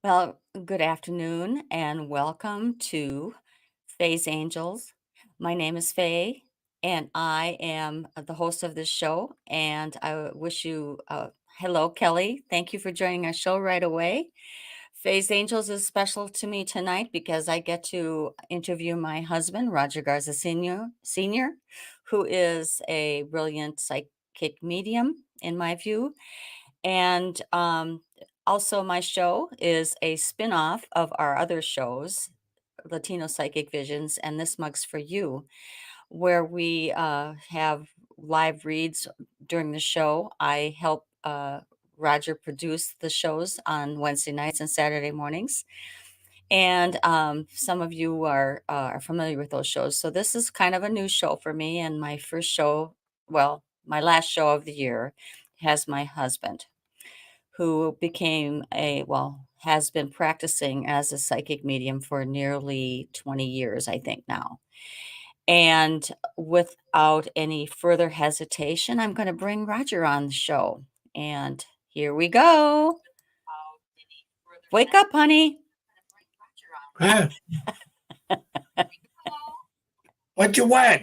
Well, good afternoon and welcome to Faye's Angels. My name is Faye and I am the host of this show. And I wish you, hello, Kelly. Thank you for joining our show right away. Faye's Angels is special to me tonight because I get to interview my husband, Roger Garza Sr., who is a brilliant psychic medium, in my view. And also, my show is a spin-off of our other shows, Latino Psychic Visions and This Mug's for You, where we have live reads during the show. I help Roger produce the shows on Wednesday nights and Saturday mornings. And some of you are familiar with those shows. So this is kind of a new show for me. And my first show, well, my last show of the year has my husband who became has been practicing as a psychic medium for nearly 20 years, I think now. And without any further hesitation, I'm going to bring Roger on the show. And here we go. Wake up, honey. Huh? What you want?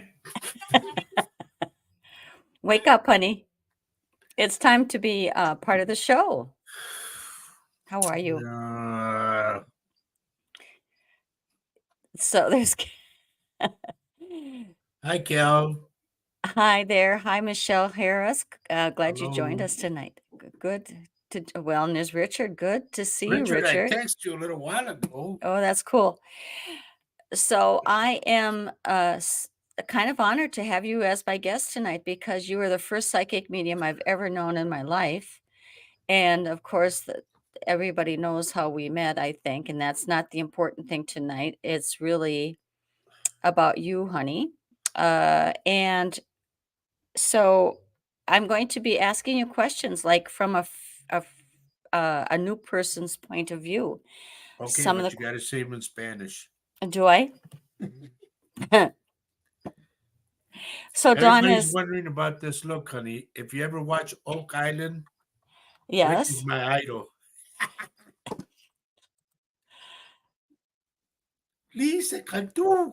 Wake up, honey. It's time to be part of the show. How are you? So there's. Hi, Cal. Hi there. Hi, Michelle Harris. Glad you joined Hello. us tonight. Good well, and there's Richard. Good to see you, Richard, I Richard. texted you a little while ago. Oh, that's cool. So I am kind of honored to have you as my guest tonight because you are the first psychic medium I've ever known in my life. And of course, everybody knows how we met, I think, and that's not the important thing tonight. It's really about you, honey. And so I'm going to be asking you questions like from a new person's point of view. Okay, Some of but the you got to say them in Spanish. do I? So Dawn Everybody's is wondering about this look, honey. If you ever watch Oak Island, Rick is yes. my idol. Lisa Cantu.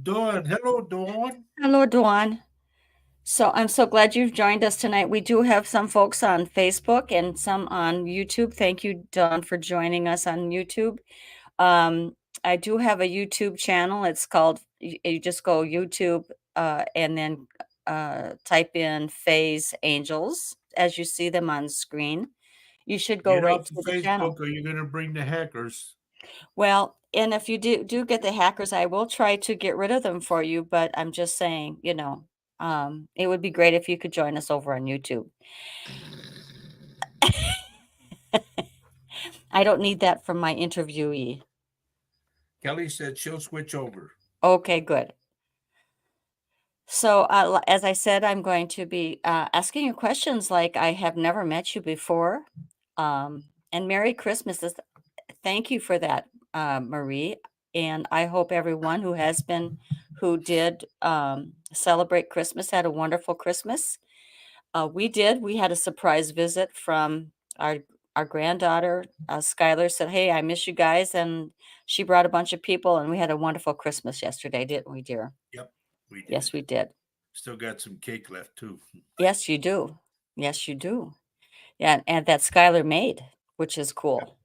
Dawn. Hello, Dawn. Hello, Dawn. So I'm so glad you've joined us tonight. We do have some folks on Facebook and some on YouTube. Thank you, Dawn, for joining us on YouTube. I do have a YouTube channel. It's called, you just go YouTube and then type in Faye's Angels as you see them on screen. You should go Get right off to of the channel. Facebook or you're going to bring the hackers. Well, and if you do get the hackers, I will try to get rid of them for you, but I'm just saying, it would be great if you could join us over on YouTube. I don't need that from my interviewee. Kelly said she'll switch over. Okay, good. So, as I said, I'm going to be asking you questions like I have never met you before. And Merry Christmas. Thank you for that, Marie. And I hope everyone who did celebrate Christmas had a wonderful Christmas. We did. We had a surprise visit from our granddaughter. Skylar said, "Hey, I miss you guys," and she brought a bunch of people, and we had a wonderful Christmas yesterday, didn't we, dear? Yep, we did. Yes, we did. Still got some cake left, too. Yes, you do. Yes, you do. Yeah, and that Skylar made, which is cool.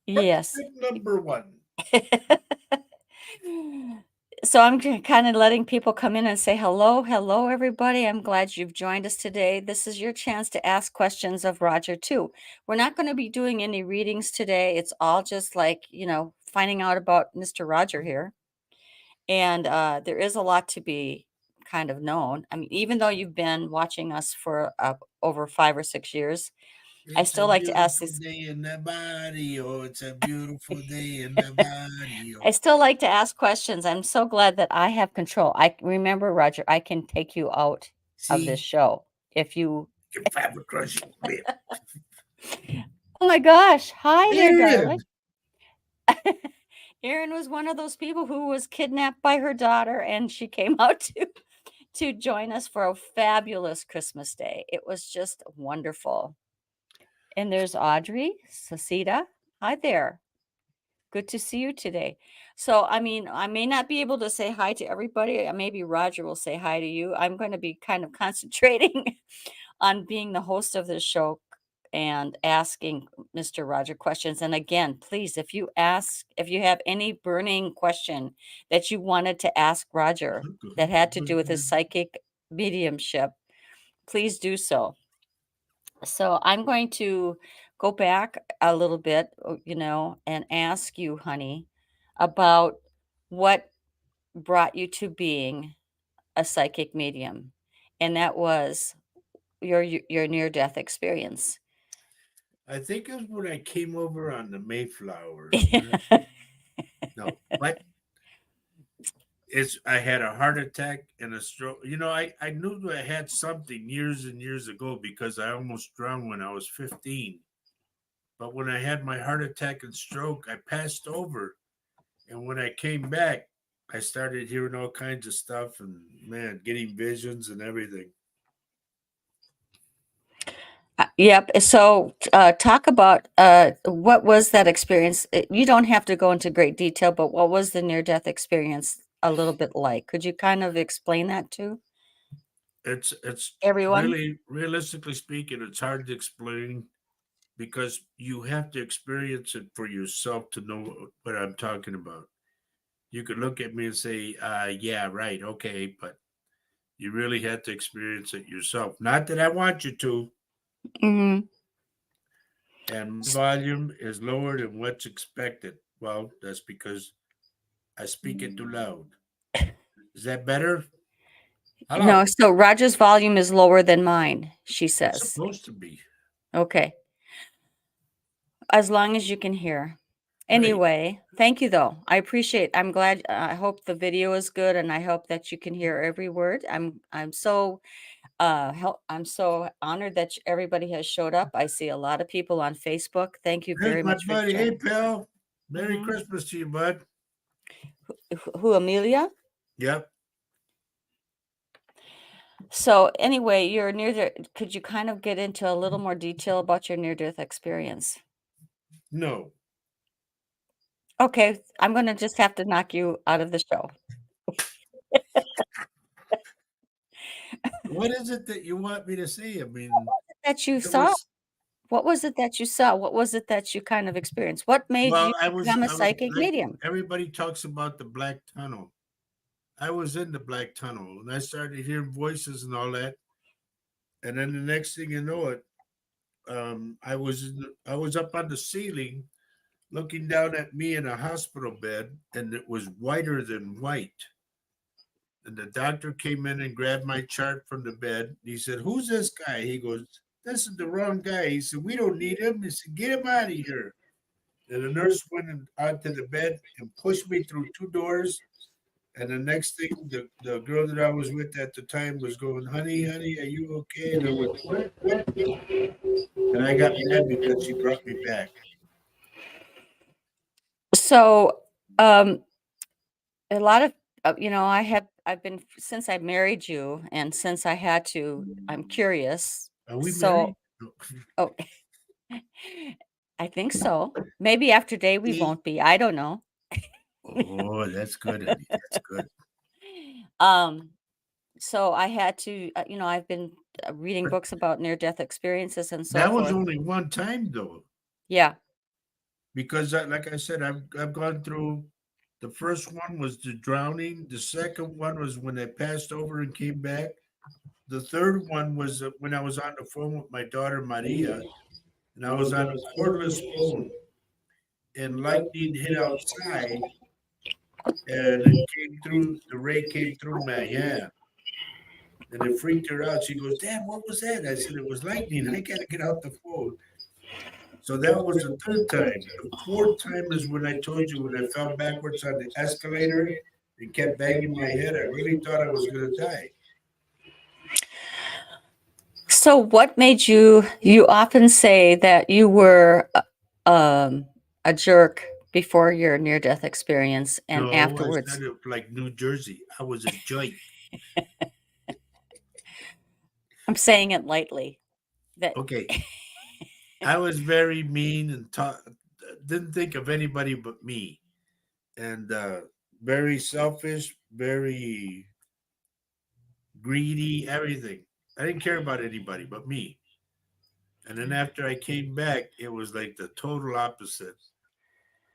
Yes. Number one. So I'm kind of letting people come in and say hello. Hello, everybody. I'm glad you've joined us today. This is your chance to ask questions of Roger, too. We're not going to be doing any readings today. It's all just like, finding out about Mr. Roger here. And there is a lot to be kind of known. I mean, even though you've been watching us for over 5 or 6 years, I still like to ask this. Day in the barrio. It's a beautiful day in the barrio. I still like to ask questions. I'm so glad that I have control. I remember, Roger, I can take you out of this show if you. Your fabric crushing whip. Oh my gosh. Hi there, Aaron. darling. Erin was one of those people who was kidnapped by her daughter, and she came out to join us for a fabulous Christmas day. It was just wonderful. And there's Audrey, Sasita. Hi there. Good to see you today. So, I mean, I may not be able to say hi to everybody. Maybe Roger will say hi to you. I'm going to be kind of concentrating on being the host of this show and asking Mr. Roger questions. And again, please, if you have any burning question that you wanted to ask Roger that had to do with his psychic mediumship, please do so. So I'm going to go back a little bit, and ask you, honey, about what brought you to being a psychic medium, and that was your near-death experience. I think it was when I came over on the Mayflower. No, but I had a heart attack and a stroke. I knew that I had something years and years ago because I almost drowned when I was 15. But when I had my heart attack and stroke, I passed over. And when I came back, I started hearing all kinds of stuff and, man, getting visions and everything. Yep. So, talk about what was that experience? You don't have to go into great detail, but what was the near-death experience a little bit like? Could you kind of explain that to It's everyone? really, realistically speaking, it's hard to explain because you have to experience it for yourself to know what I'm talking about. You could look at me and say, yeah, right, okay, but you really had to experience it yourself. Not that I want you to. Hmm. And my volume is lower than what's expected. Well, that's because I speak it too loud. Is that better? No, Hello. so Roger's volume is lower than mine, she It's says. supposed to be. Okay. As long as you can hear. Right. Anyway, thank you though. I'm glad, I hope the video is good and I hope that you can hear every word. I'm so I'm so honored that everybody has showed up. I see a lot of people on Facebook. Thank you There's very my much for buddy. Hey, joining. pal. Merry Hmm. Christmas to you, bud. Who, Amelia? Yep. So anyway, you're near there. Could you kind of get into a little more detail about your near-death experience? No. Okay, I'm gonna just have to knock you out of the show. What is it that you want me to say? I mean, That you it saw? was, What was it that you saw? What was it that you kind of experienced? What made you well, become a I was psychic like, medium? everybody talks about the black tunnel. I was in the black tunnel and I started hearing voices and all that. And then the next thing you know it, I was up on the ceiling looking down at me in a hospital bed, and it was whiter than white. And the doctor came in and grabbed my chart from the bed. He said, "Who's this guy?" He goes, "This is the wrong guy." He said, "We don't need him." He said, "Get him out of here." And the nurse went onto the bed and pushed me through two doors. And the next thing, the girl that I was with at the time was going, "Honey, honey, are you okay?" And I went, "What? What?" And I got mad because she brought me back. So, a lot of I've been since I married you, and since I had to, I'm curious. Are we So, married? No. oh, I think so. Maybe after today we See? won't be. I don't know. Oh, that's good, honey. That's good. Um, so I had to, I've been reading books about near-death experiences and so That was forth. only one time though, Yeah. because like I said, I've gone through. The first one was the drowning. The second one was when I passed over and came back. The third one was when I was on the phone with my daughter Maria, and I was on a cordless phone, and lightning hit outside, and it came through. The ray came through my hand, and it freaked her out. She goes, "Dad, what was that?" I said, "It was lightning. I gotta get out the phone." So that was the third time. The fourth time is when I told you when I fell backwards on the escalator and kept banging my head. I really thought I was going to die. So what made you often say that you were a jerk before your near-death experience and No, I afterwards? said it like New Jersey. I was a joy. I'm saying it lightly. That Okay. I was very mean and didn't think of anybody but me, and very selfish, very greedy, everything. I didn't care about anybody but me. And then after I came back, it was like the total opposite.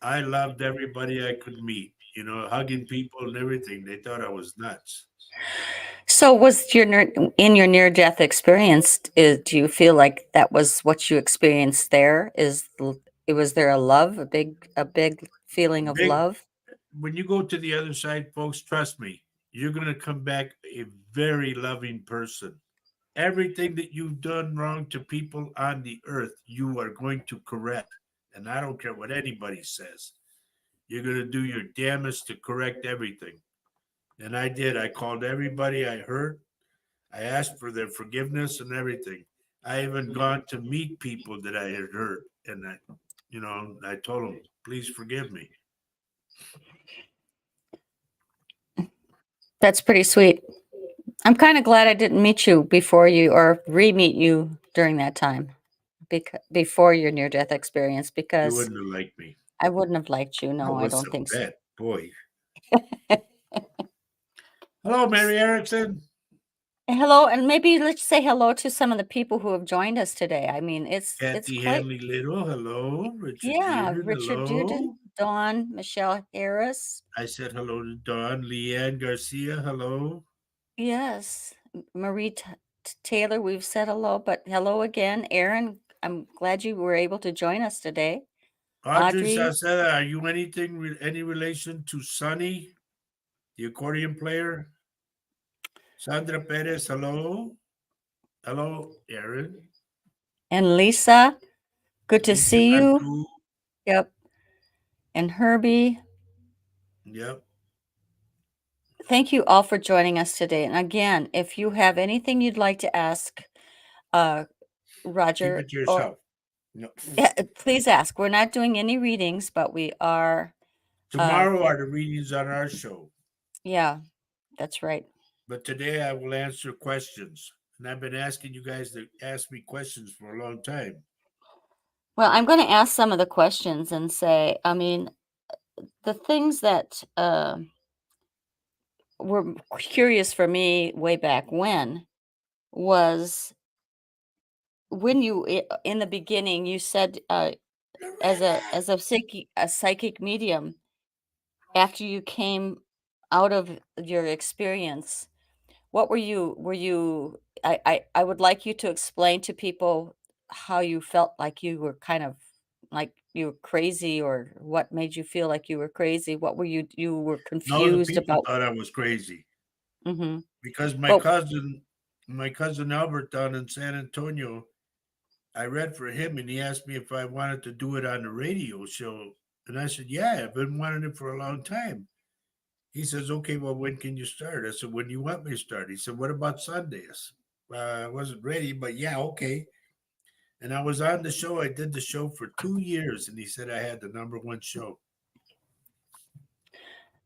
I loved everybody I could meet, hugging people and everything. They thought I was nuts. So was in your near death experience, do you feel like that was what you experienced there? Was there a love, a big feeling of Big love? When you go to the other side, folks, trust me, you're going to come back a very loving person. Everything that you've done wrong to people on the earth, you are going to correct. And I don't care what anybody says. You're going to do your damnedest to correct everything. And I did. I called everybody I hurt. I asked for their forgiveness and everything. I even gone to meet people that I had hurt. And I told them, please forgive me. That's pretty sweet. I'm kind of glad I didn't meet you before you or re-meet you during that time, before your near-death experience, You because wouldn't have liked me. I wouldn't have liked you. I No, I was don't a think so. bad boy. Hello, Mary Erickson. Hello, and maybe let's say hello to some of the people who have joined us today. I mean, it's Kathy quite, Hanley Little. Hello. Richard yeah, Dearden. Richard Duden, Hello. Dawn, Michelle Harris. I said hello to Dawn. Leanne Garcia. Hello. Yes, Marie Taylor, we've said hello, but hello again, Aaron. I'm glad you were able to join us today. Audrey Audrey, Salceda, are you any relation to Sonny, the accordion player? Sandra Perez. Hello. Hello, Aaron. and Lisa, good to Lisa see you. Cantu. Yep, and Herbie. Yep. Thank you all for joining us today. And again, if you have anything you'd like to ask uh, Keep Roger, it to or yourself. No. yeah, please ask. We're not doing any readings, but we are. Tomorrow are the readings on our show. Yeah, that's right. But today I will answer questions. And I've been asking you guys to ask me questions for a long time. Well, I'm going to ask some of the questions and say, I mean, the things that were curious for me way back when was when in the beginning you said as a psychic medium, after you came out of your experience, what were you I would like you to explain to people how you felt like you were kind of like you were crazy, or what made you feel like you were crazy. What you were No, the confused people about? thought I was crazy Mhm. because my But cousin, my cousin Albert down in San Antonio, I read for him and he asked me if I wanted to do it on the radio show. And I said, yeah, I've been wanting it for a long time. He says, okay, well, when can you start? I said, when do you want me to start? He said, what about Sundays? I wasn't ready, but yeah, okay. And I was on the show. I did the show for 2 years, and he said I had the number one show.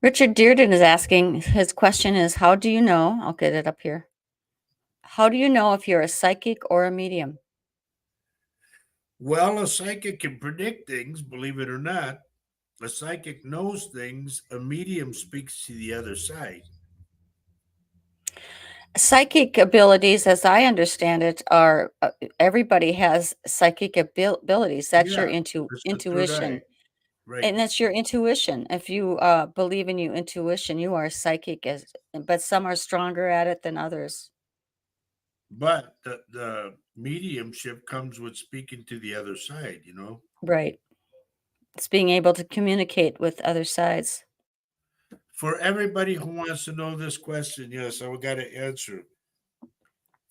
Richard Dearden is asking, his question is, how do you know? I'll get it up here. How do you know if you're a psychic or a medium? Well, a psychic can predict things, believe it or not. A psychic knows things. A medium speaks to the other side. Psychic abilities, as I understand it, are everybody has psychic abilities. That's your Yeah, it's the third eye. intuition. Right. And that's your intuition. If you believe in your intuition, you are psychic, but some are stronger at it than others. But the mediumship comes with speaking to the other side. Right. It's being able to communicate with other sides. For everybody who wants to know this question, yes, I got to answer.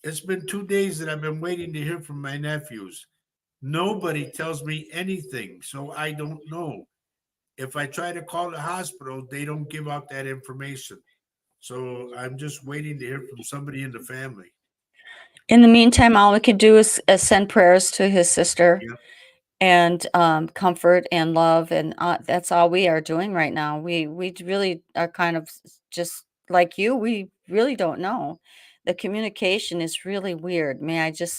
It's been 2 days that I've been waiting to hear from my nephews. Nobody tells me anything, so I don't know. If I try to call the hospital, they don't give out that information. So I'm just waiting to hear from somebody in the family. In the meantime, all we can do is send prayers to his sister, Yeah. and comfort and love, and that's all we are doing right now. We really are kind of just like you. We really don't know. The communication is really weird.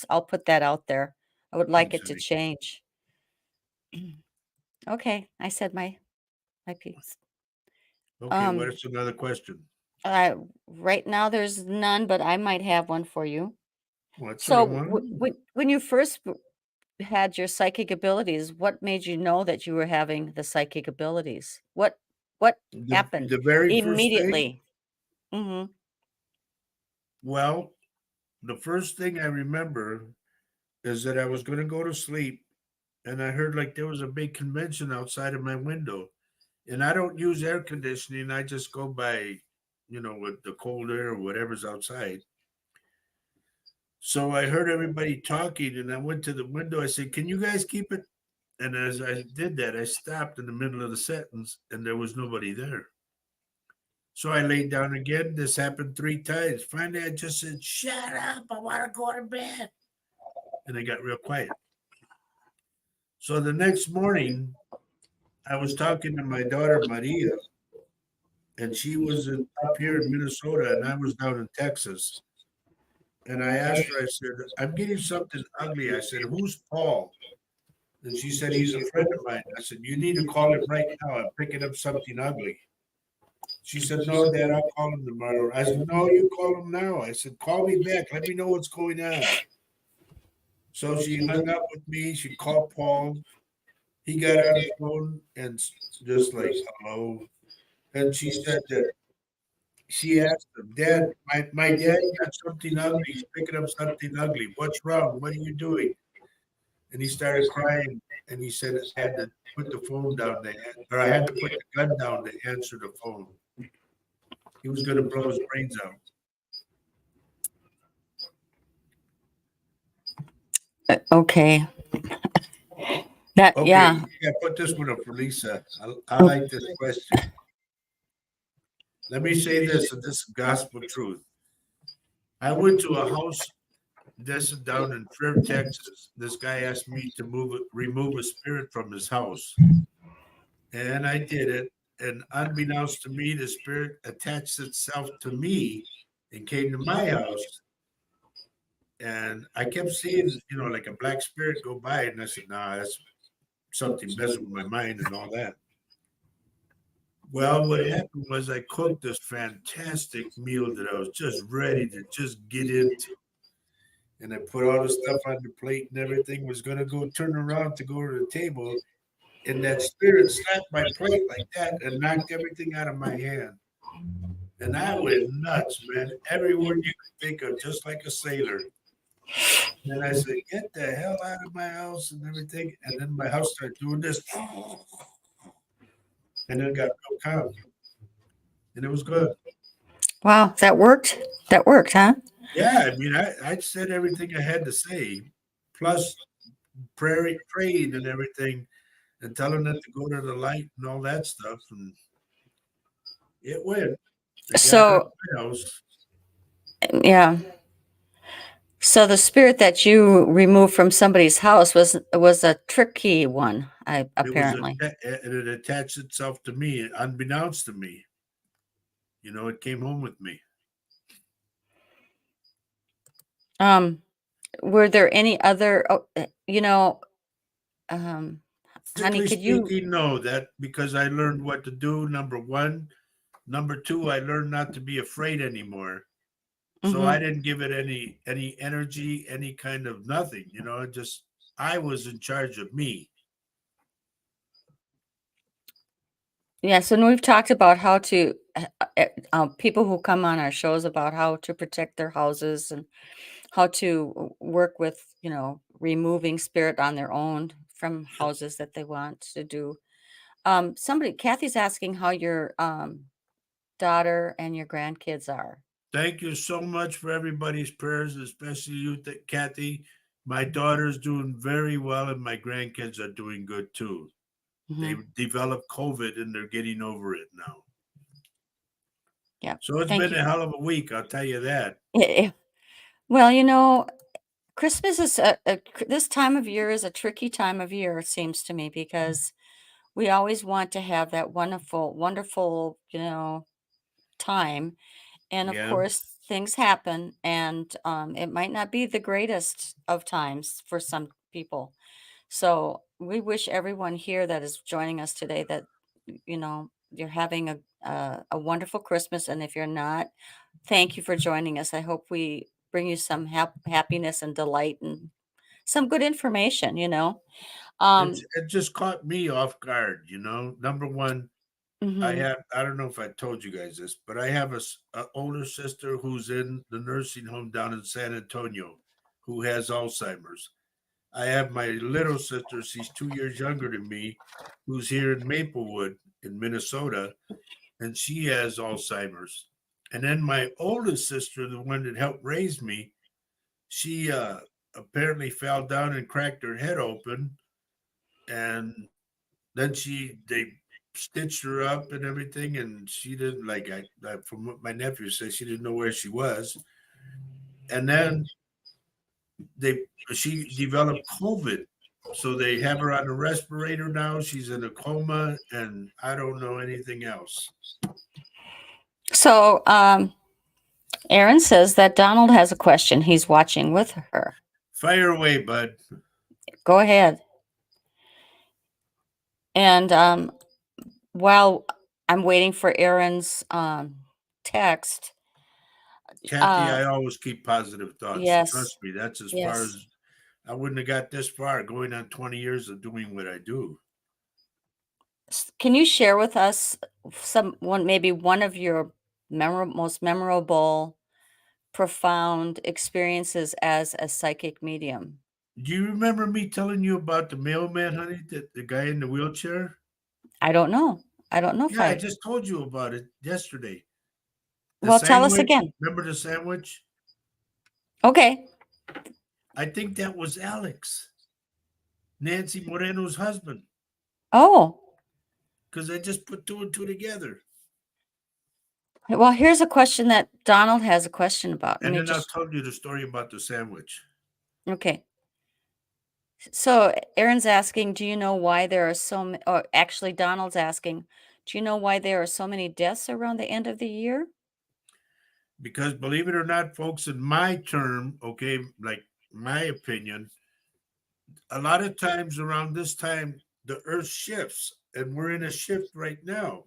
I'll put that out there. I would like Thanks, it to honey. change. Okay, I said my piece. Okay, what is another question? Right now there's none, but I might have one for you. That's what I So want to know. when you first had your psychic abilities, what made you know that you were having the psychic abilities? What happened The very first thing, immediately? Mhm. well, the first thing I remember is that I was going to go to sleep and I heard like there was a big convention outside of my window. And I don't use air conditioning. I just go by, with the cold air or whatever's outside. So I heard everybody talking and I went to the window. I said, "Can you guys keep it?" And as I did that, I stopped in the middle of the sentence and there was nobody there. So I laid down again. This happened 3 times. Finally, I just said, "Shut up. I want to go to bed." And I got real quiet. So the next morning, I was talking to my daughter, Maria, and she was up here in Minnesota and I was down in Texas. And I asked her, I said, "I'm getting something ugly." I said, "Who's Paul?" And she said, "He's a friend of mine." I said, "You need to call him right now. I'm picking up something ugly." She said, "No, Dad, I'll call him tomorrow." I said, "No, you call him now." I said, "Call me back. Let me know what's going on." So she hung up with me. She called Paul. He got on the phone and just like, "Hello." And she said that she asked him, "Dad, my dad got something ugly. He's picking up something ugly. What's wrong? What are you doing?" And he started crying. And he said, "I had to put the phone down or I had to put the gun down to answer the phone. He was going to blow his brains out." Okay. That Okay, yeah. yeah, put this one up for Lisa. I like this question. Let me say this, and this is gospel truth. I went to a house this is down in Fair, Texas. This guy asked me to remove a spirit from his house. And I did it. And unbeknownst to me, the spirit attached itself to me and came to my house. And I kept seeing, like a black spirit go by. And I said, "Nah, that's something messing with my mind and all that." Well, what happened was I cooked this fantastic meal that I was just ready to just get into. And I put all the stuff on the plate and everything was going to go turn around to go to the table. And that spirit slapped my plate like that and knocked everything out of my hand. And I went nuts, man. Every word you could think of, just like a sailor. And I said, "Get the hell out of my house," and everything. And then my house started doing this. And it got real calm. And it was good. Wow, that worked? That worked, huh? Yeah, I mean, I said everything I had to say, plus praying and everything, and telling it to go to the light and all that stuff. And it went. It got out of So, my house. yeah. So the spirit that you removed from somebody's house was a tricky one, It was apparently. and it attached itself to me, unbeknownst to me. It came home with me. Um, were there any other, um, honey, Physically could you speaking, no, that because I learned what to do, number one. Number two, I learned not to be afraid anymore. So I mhm. didn't give it any energy, any kind of nothing, just I was in charge of me. Yeah, so we've talked about how to people who come on our shows about how to protect their houses and how to work with, removing spirit on their own from houses that they want to do. Kathy's asking how your daughter and your grandkids are. Thank you so much for everybody's prayers, especially you, Kathy. My daughter's doing very well, and my grandkids are doing good too. They Hmm. developed COVID and they're getting over it now. Yeah, So it's thank been you. a hell of a week, I'll tell you that. Yeah. Well, Christmas is this time of year is a tricky time of year, it seems to me, because we always want to have that wonderful, wonderful, time. And of Yeah. course, things happen, and it might not be the greatest of times for some people. So we wish everyone here that is joining us today that, you're having a wonderful Christmas. And if you're not, thank you for joining us. I hope we bring you some happiness and delight and some good information. Um, It just caught me off guard, Number one, mhm. I don't know if I told you guys this, but I have a older sister who's in the nursing home down in San Antonio who has Alzheimer's. I have my little sister, she's 2 years younger than me, who's here in Maplewood in Minnesota, and she has Alzheimer's. And then my oldest sister, the one that helped raise me, she apparently fell down and cracked her head open, and then they stitched her up and everything, and she didn't from what my nephew said, she didn't know where she was. And then they she developed COVID. So they have her on a respirator now. She's in a coma, and I don't know anything else. So, Aaron says that Donald has a question. He's watching with her. Fire away, bud. Go ahead. And while I'm waiting for Aaron's text, Kathy, uh, I always keep positive thoughts. yes, Trust me, that's as far yes. as I wouldn't have got this far going on 20 years of doing what I do. Can you share with us maybe one of your most memorable, profound experiences as a psychic medium? Do you remember me telling you about the mailman, honey, the guy in the wheelchair? I don't know. I don't know if Yeah, I I. just told you about it yesterday. The Well, tell us sandwich, again. remember the sandwich? Okay. I think that was Alex, Nancy Moreno's husband, Oh, because I just put two and two together. well, here's a question that Donald has a question about. Let And me then I'll just. tell you the story about the sandwich. Okay. So Aaron's asking, do you know why there are or actually Donald's asking, do you know why there are so many deaths around the end of the year? Because believe it or not, folks, in my term, okay, like my opinion, a lot of times around this time, the earth shifts, and we're in a shift right now.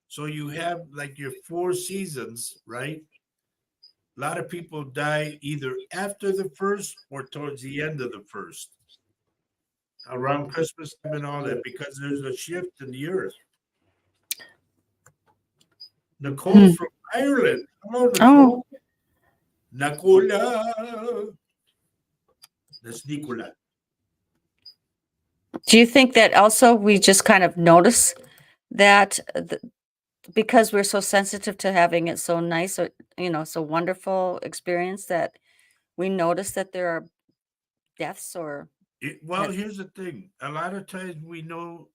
So you have like your 4 seasons, right? A lot of people die either after the first or towards the end of the first, around Christmas time and all that, because there's a shift in the earth. Nicole Hmm. from Ireland. Hello, Oh, Nicole. Nicola. That's Nicola. do you think that also we just kind of notice that because we're so sensitive to having it so nice or, so wonderful experience that we notice that there are deaths or Well, that. here's the thing. A lot of times we know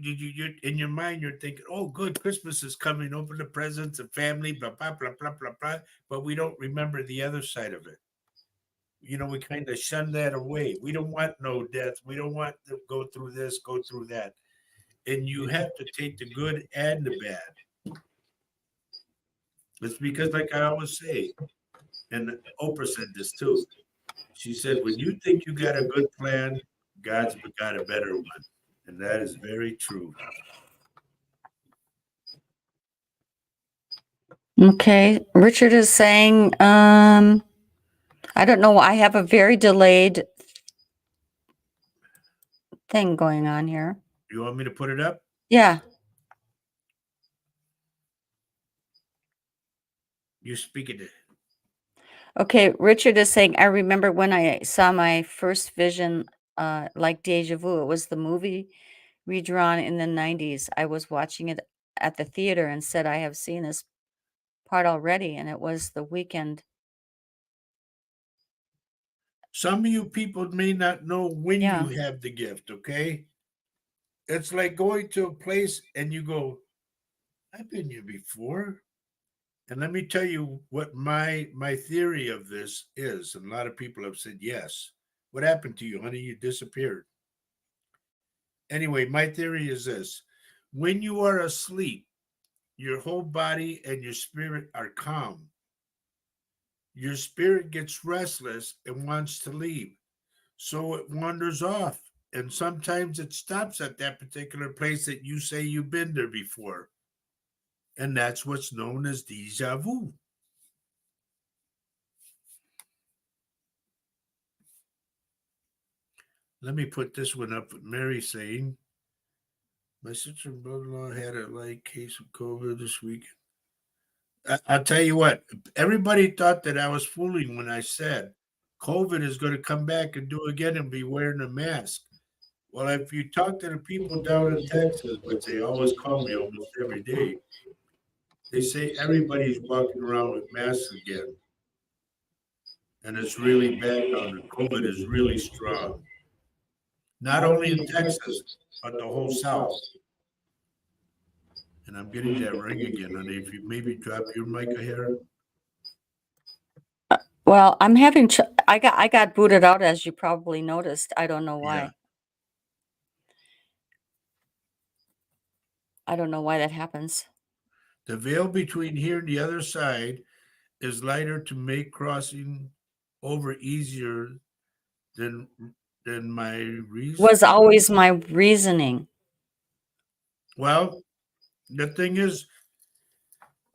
you're in your mind, you're thinking, oh, good, Christmas is coming, open the presents and family, blah, blah, blah, blah, blah, blah. But we don't remember the other side of it. We kind of shun that away. We don't want no death. We don't want to go through this, go through that. And you have to take the good and the bad. It's because, like I always say, and Oprah said this too. She said, when you think you got a good plan, God's got a better one. And that is very true. Okay. Richard is saying, I don't know. I have a very delayed thing going on here. You want me to put it up? Yeah. You speak it. Okay. Richard is saying, I remember when I saw my first vision, like deja vu. It was the movie redrawn in the 90s. I was watching it at the theater and said, I have seen this part already. And it was the weekend. Some of you people may not know when Yeah. you have the gift, okay? It's like going to a place and you go, I've been here before. And let me tell you what my theory of this is. And a lot of people have said yes. What happened to you, honey? You disappeared. Anyway, my theory is this: when you are asleep, your whole body and your spirit are calm. Your spirit gets restless and wants to leave. so it wanders off. And sometimes it stops at that particular place that you say you've been there before. And that's what's known as deja vu. Let me put this one up with Mary saying, my sister and brother-in-law had a light case of COVID this weekend. I'll tell you what, everybody thought that I was fooling when I said COVID is going to come back and do again and be wearing a mask. Well, if you talk to the people down in Texas, which they always call me almost every day, they say everybody's walking around with masks again. And it's really bad now. The COVID is really strong. Not only in Texas, but the whole South. And I'm getting that ring again, honey. If you maybe drop your mic a hair. Well, I'm having I got booted out, as you probably noticed. I don't know why. Yeah. I don't know why that happens. The veil between here and the other side is lighter to make crossing over easier than my reason. Was always my reasoning. Well, the thing is,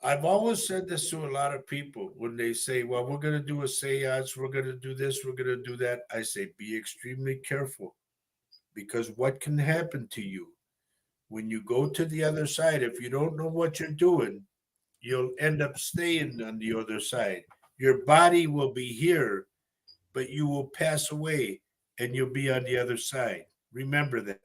I've always said this to a lot of people when they say, well, we're going to do a seance, we're going to do this, we're going to do that. I say, be extremely careful, because what can happen to you when you go to the other side, if you don't know what you're doing, you'll end up staying on the other side. Your body will be here, but you will pass away and you'll be on the other side. Remember that.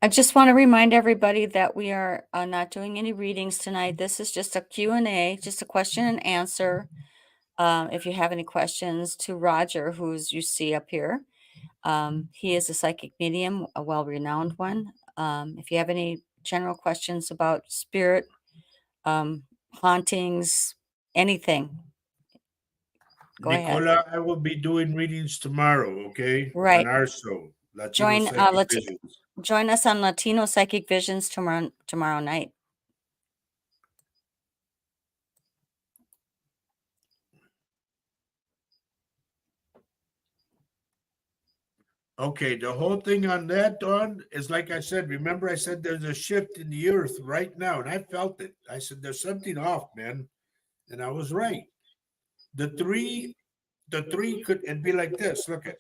I just want to remind everybody that we are not doing any readings tonight. This is just a Q&A, just a question and answer. If you have any questions to Roger, who's you see up here, he is a psychic medium, a well-renowned one. If you have any general questions about spirit, hauntings, anything, go ahead. Nicola, I will be doing readings tomorrow, okay? Right. On our show, Latino Join Psychic Visions. join us on Latino Psychic Visions tomorrow night. Okay, the whole thing on that, Dawn, is like I said. Remember, I said there's a shift in the earth right now, and I felt it. I said there's something off, man, and I was right. The three could and be like this. Look at,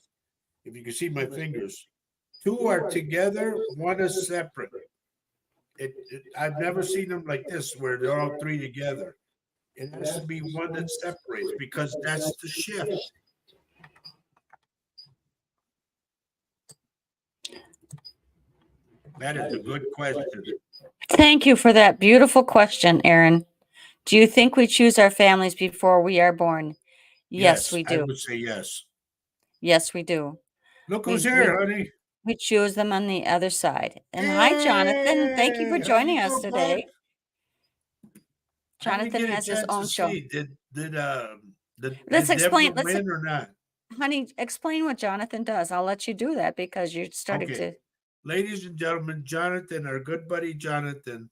if you can see my fingers. Two are together, one is separate. I've never seen them like this, where they're all three together. It has to be one that separates, because that's the shift. That is a good question. Thank you for that beautiful question, Aaron. Do you think we choose our families before we are born? Yes, we I do. would say yes. Yes, we do. Look We- who's here, honey. We choose them on the other side. And hi, Jonathan. Thank you for Hey, how joining you us doing, today. bud? I Jonathan didn't get a has his chance own to show. see. Let's explain. Deborah win or not? Honey, explain what Jonathan does. I'll let you do that because you're starting Okay. to. Ladies and gentlemen, Jonathan, our good buddy Jonathan,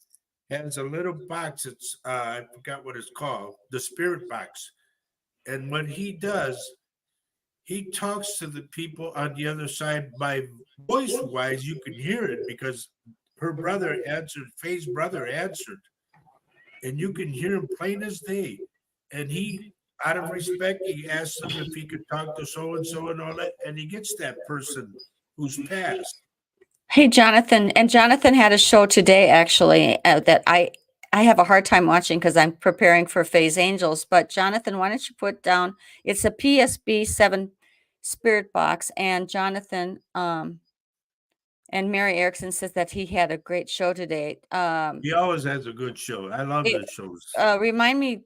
has a little box. It's I forgot what it's called, the spirit box. And what he does, he talks to the people on the other side. By voice wise, you can hear it, because her brother answered, Faye's brother answered, and you can hear him plain as day. And he, out of respect, he asked him if he could talk to so and so and all that, and he gets that person who's passed. Hey, Jonathan. And Jonathan had a show today, actually, that I have a hard time watching because I'm preparing for Faye's Angels. But Jonathan, why don't you put down? It's a PSB 7 spirit box, and Jonathan and Mary Erickson says that he had a great show today. He always has a good show. I love It- his shows. Remind me,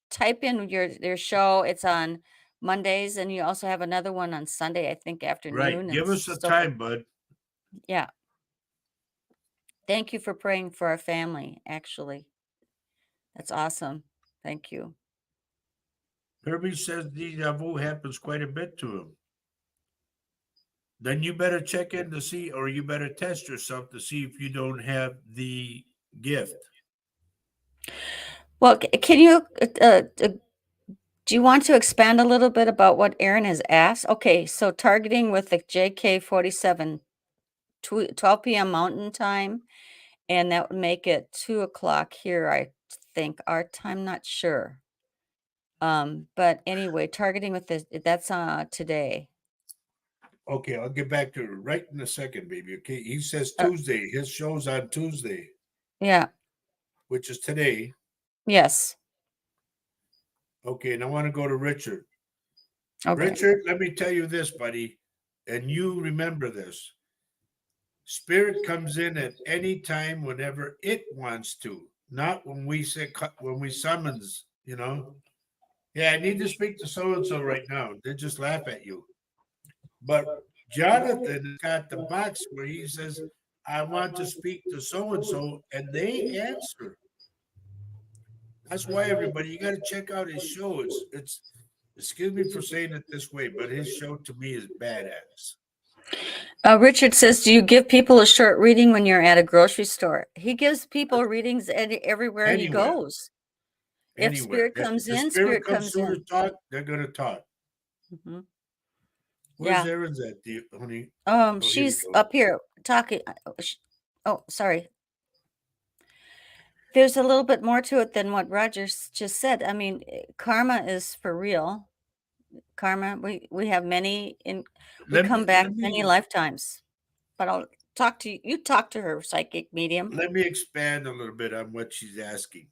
type in your show. It's on Mondays, and you also have another one on Sunday, I think, afternoon. Right. and Give us a so forth. time, bud. Yeah. Thank you for praying for our family, actually. That's awesome. Thank you. Kirby says deja vu happens quite a bit to him. Then you better check in to see, or you better test yourself to see if you don't have the gift. Well, can you Do you want to expand a little bit about what Aaron has asked? Okay, so targeting with the JK-47, 12 p.m. Mountain Time, and that would make it 2 o'clock here, I think, our time, not sure. But anyway, targeting with this, that's today. Okay, I'll get back to it right in a second, baby. Okay, he says Uh, Tuesday. His show's on Tuesday, yeah, which is today. yes. Okay, and I want to go to Richard. Okay. Richard, let me tell you this, buddy, and you remember this. Spirit comes in at any time whenever it wants to, not when we say when we summons, you know. Yeah, I need to speak to so and so right now. They just laugh at you. But Jonathan has got the box where he says, I want to speak to so and they answer. That's why everybody, you got to check out his show. It's excuse me for saying it this way, but his show to me is badass. Richard says, do you give people a short reading when you're at a grocery store? He gives people readings everywhere he Anywhere, goes. If anywhere. spirit comes The in, spirit spirit comes comes through to in. talk, they're going to talk. Mhm. Where's Yeah. Aaron's at, honey? Oh, here we She's go. up here talking. Oh, sorry. There's a little bit more to it than what Roger's just said. I mean, karma is for real. Karma, we have many we come back many lifetimes. But I'll talk to you talk to her, psychic medium. let me expand a little bit on what she's asking.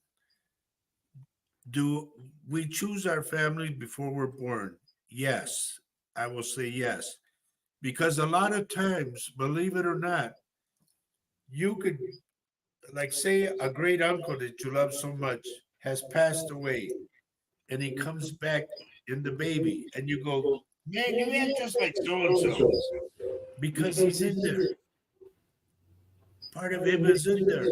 Do we choose our families before we're born? Yes, I will say yes. Because a lot of times, believe it or not, you could, like, say a great uncle that you love so much has passed away and he comes back in the baby, and you go, man, you act just like so and so because he's in there. Part of him is in there.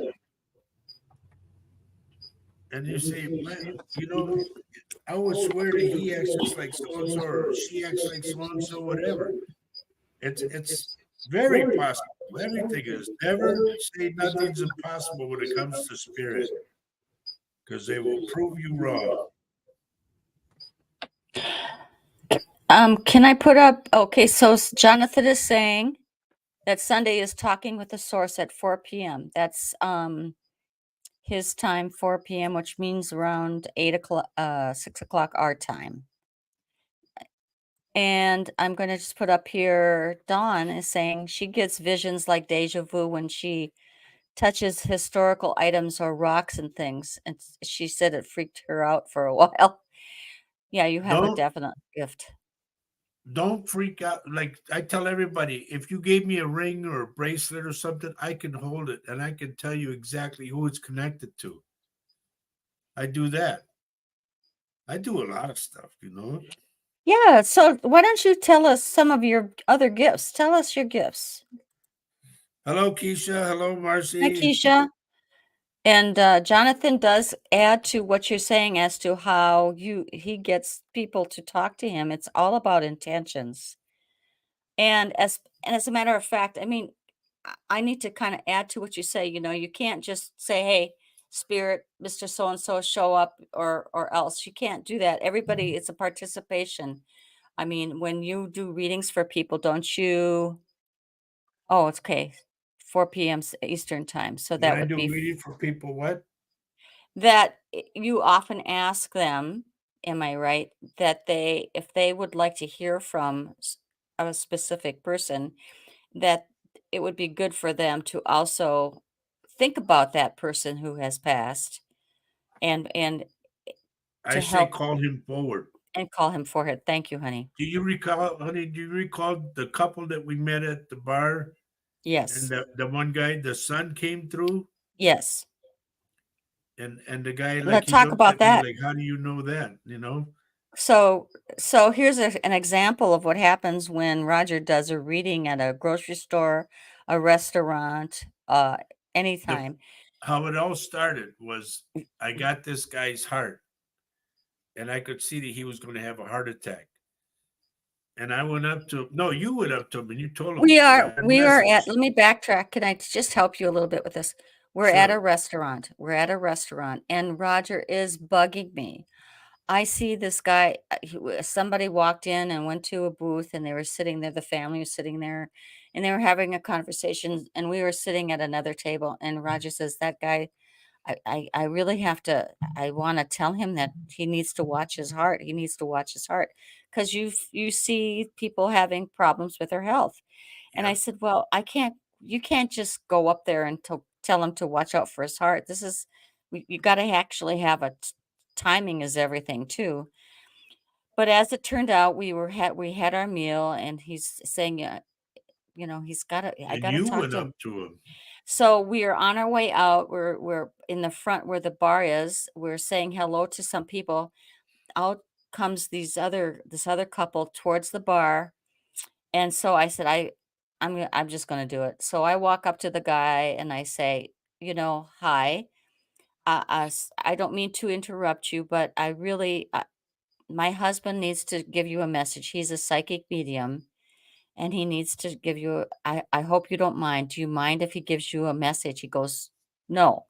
And you say, man, you know, I would swear that he acts just like so and so, or she acts like so and so, whatever. It's very possible. Everything is. Never say nothing's impossible when it comes to spirit, because they will prove you wrong. Can I put up? Okay, so Jonathan is saying that Sunday is talking with the source at 4 p.m. That's his time, 4 p.m., which means around 8 o'clock, 6 o'clock our time. And I'm going to just put up here, Dawn is saying she gets visions like deja vu when she touches historical items or rocks and things. And she said it freaked her out for a while. Yeah, you have a Don't definite gift. don't freak out. Like I tell everybody, if you gave me a ring or a bracelet or something, I can hold it and I can tell you exactly who it's connected to. I do that. I do a lot of stuff. Yeah, so why don't you tell us some of your other gifts? Tell us your gifts. Hello, Keisha. Hello, Hi, Marcy. Keisha. And Jonathan does add to what you're saying as to how he gets people to talk to him. It's all about intentions. And as a matter of fact, I mean, I need to kind of add to what you say. You can't just say, "Hey, spirit, Mr. So and so, show up," or else. You can't do that. Everybody, it's a participation. I mean, when you do readings for people, don't you? Oh, it's okay. 4 p.m. Eastern time. So When that I would do be reading for people, what? that you often ask them, am I right, that if they would like to hear from a specific person, that it would be good for them to also think about that person who has passed and I to say help call him forward. and call him forward. Thank you, honey. Do you recall, honey? Do you recall the couple that we met at the bar, and Yes. the one guy, the son came through, Yes. and the guy, like, Let's he talk looked about at me that. like, how do you know that? So here's an example of what happens when Roger does a reading at a grocery store, a restaurant, The anytime. how it all started was I got this guy's heart, and I could see that he was going to have a heart attack. And I went up to no, you went up to him and you told him We because are I had a we are at message. let me backtrack. Can I just help you a little bit with this? We're at a Sure. restaurant. We're at a restaurant and Roger is bugging me. I see this guy, somebody walked in and went to a booth and they were sitting there, the family was sitting there and they were having a conversation and we were sitting at another table and Roger says, that guy, I really have to, I want to tell him that he needs to watch his heart. He needs to watch his heart because you see people having problems with their health. And I Yep. said, well, you can't just go up there and tell him to watch out for his heart. You got to actually have timing is everything too. But as it turned out, we had our meal and he's saying, I And got to you talk went to him. up to him. So we are on our way out. We're in the front where the bar is. We're saying hello to some people. Out comes this other couple towards the bar. And so I said, I'm just gonna do it. So I walk up to the guy and I say, hi. I don't mean to interrupt you, but I really, my husband needs to give you a message. He's a psychic medium and he needs to give you, I hope you don't mind. Do you mind if he gives you a message? He goes, no.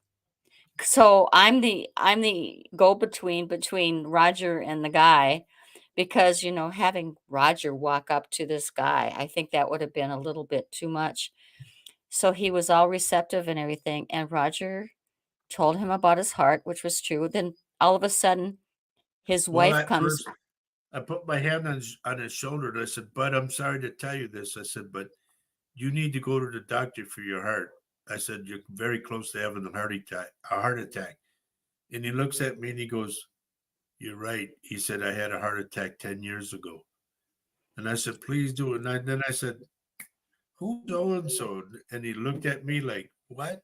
So I'm the go between Roger and the guy because, having Roger walk up to this guy, I think that would have been a little bit too much. So he was all receptive and everything. And Roger told him about his heart, which was true. Then all of a sudden, his Well, wife at comes. first, I put my hand on his shoulder and I said, "Bud, I'm sorry to tell you this." I said, "But you need to go to the doctor for your heart." I said, "You're very close to having a heart attack." A heart attack. And he looks at me and he goes, "You're right." He said, "I had a heart attack 10 years ago." And I said, "Please do it." Then I said, "Who's so and so?" And he looked at me like, "What?"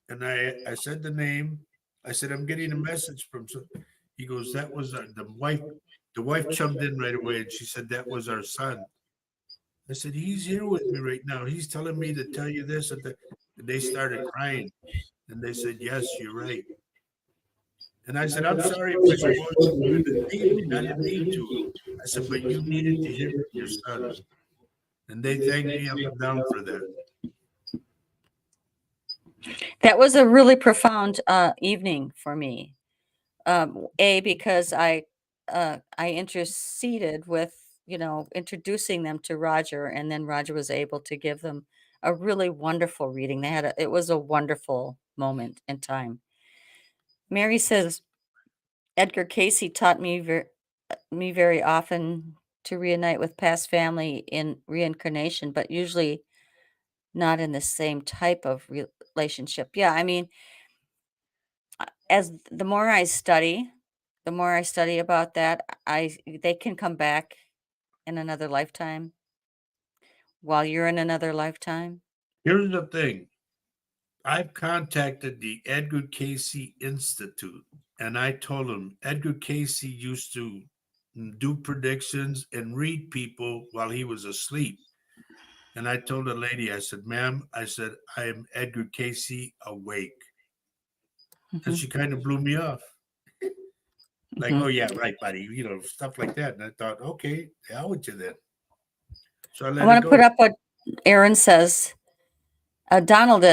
And I said the name. I said, "I'm getting a message from." So he goes, "That was the wife." The wife chimed in right away and she said, "That was our son." I said, "He's here with me right now. He's telling me to tell you this and that." And they started crying and they said, "Yes, you're right." And I said, "I'm sorry if I spoiled the evening. I didn't mean to." I said, "But you needed to hear from your son." And they thanked me up and down for that. That was a really profound evening for me. Because I interceded with, introducing them to Roger, and then Roger was able to give them a really wonderful reading. It was a wonderful moment in time. Mary says, Edgar Casey taught me very often to reunite with past family in reincarnation, but usually not in the same type of relationship. Yeah, I mean, as the more I study about that, I they can come back in another lifetime while you're in another lifetime. Here's the thing. I've contacted the Edgar Casey Institute and I told them Edgar Casey used to do predictions and read people while he was asleep. And I told the lady, I said, "Ma'am, I said, I am Edgar Casey awake." And Mhm, she kind of blew me off. Like, "Oh, mhm. yeah, right, buddy," stuff like that. And I thought, okay, hell with you then. So I I let it want to put go. up what Aaron says. Donald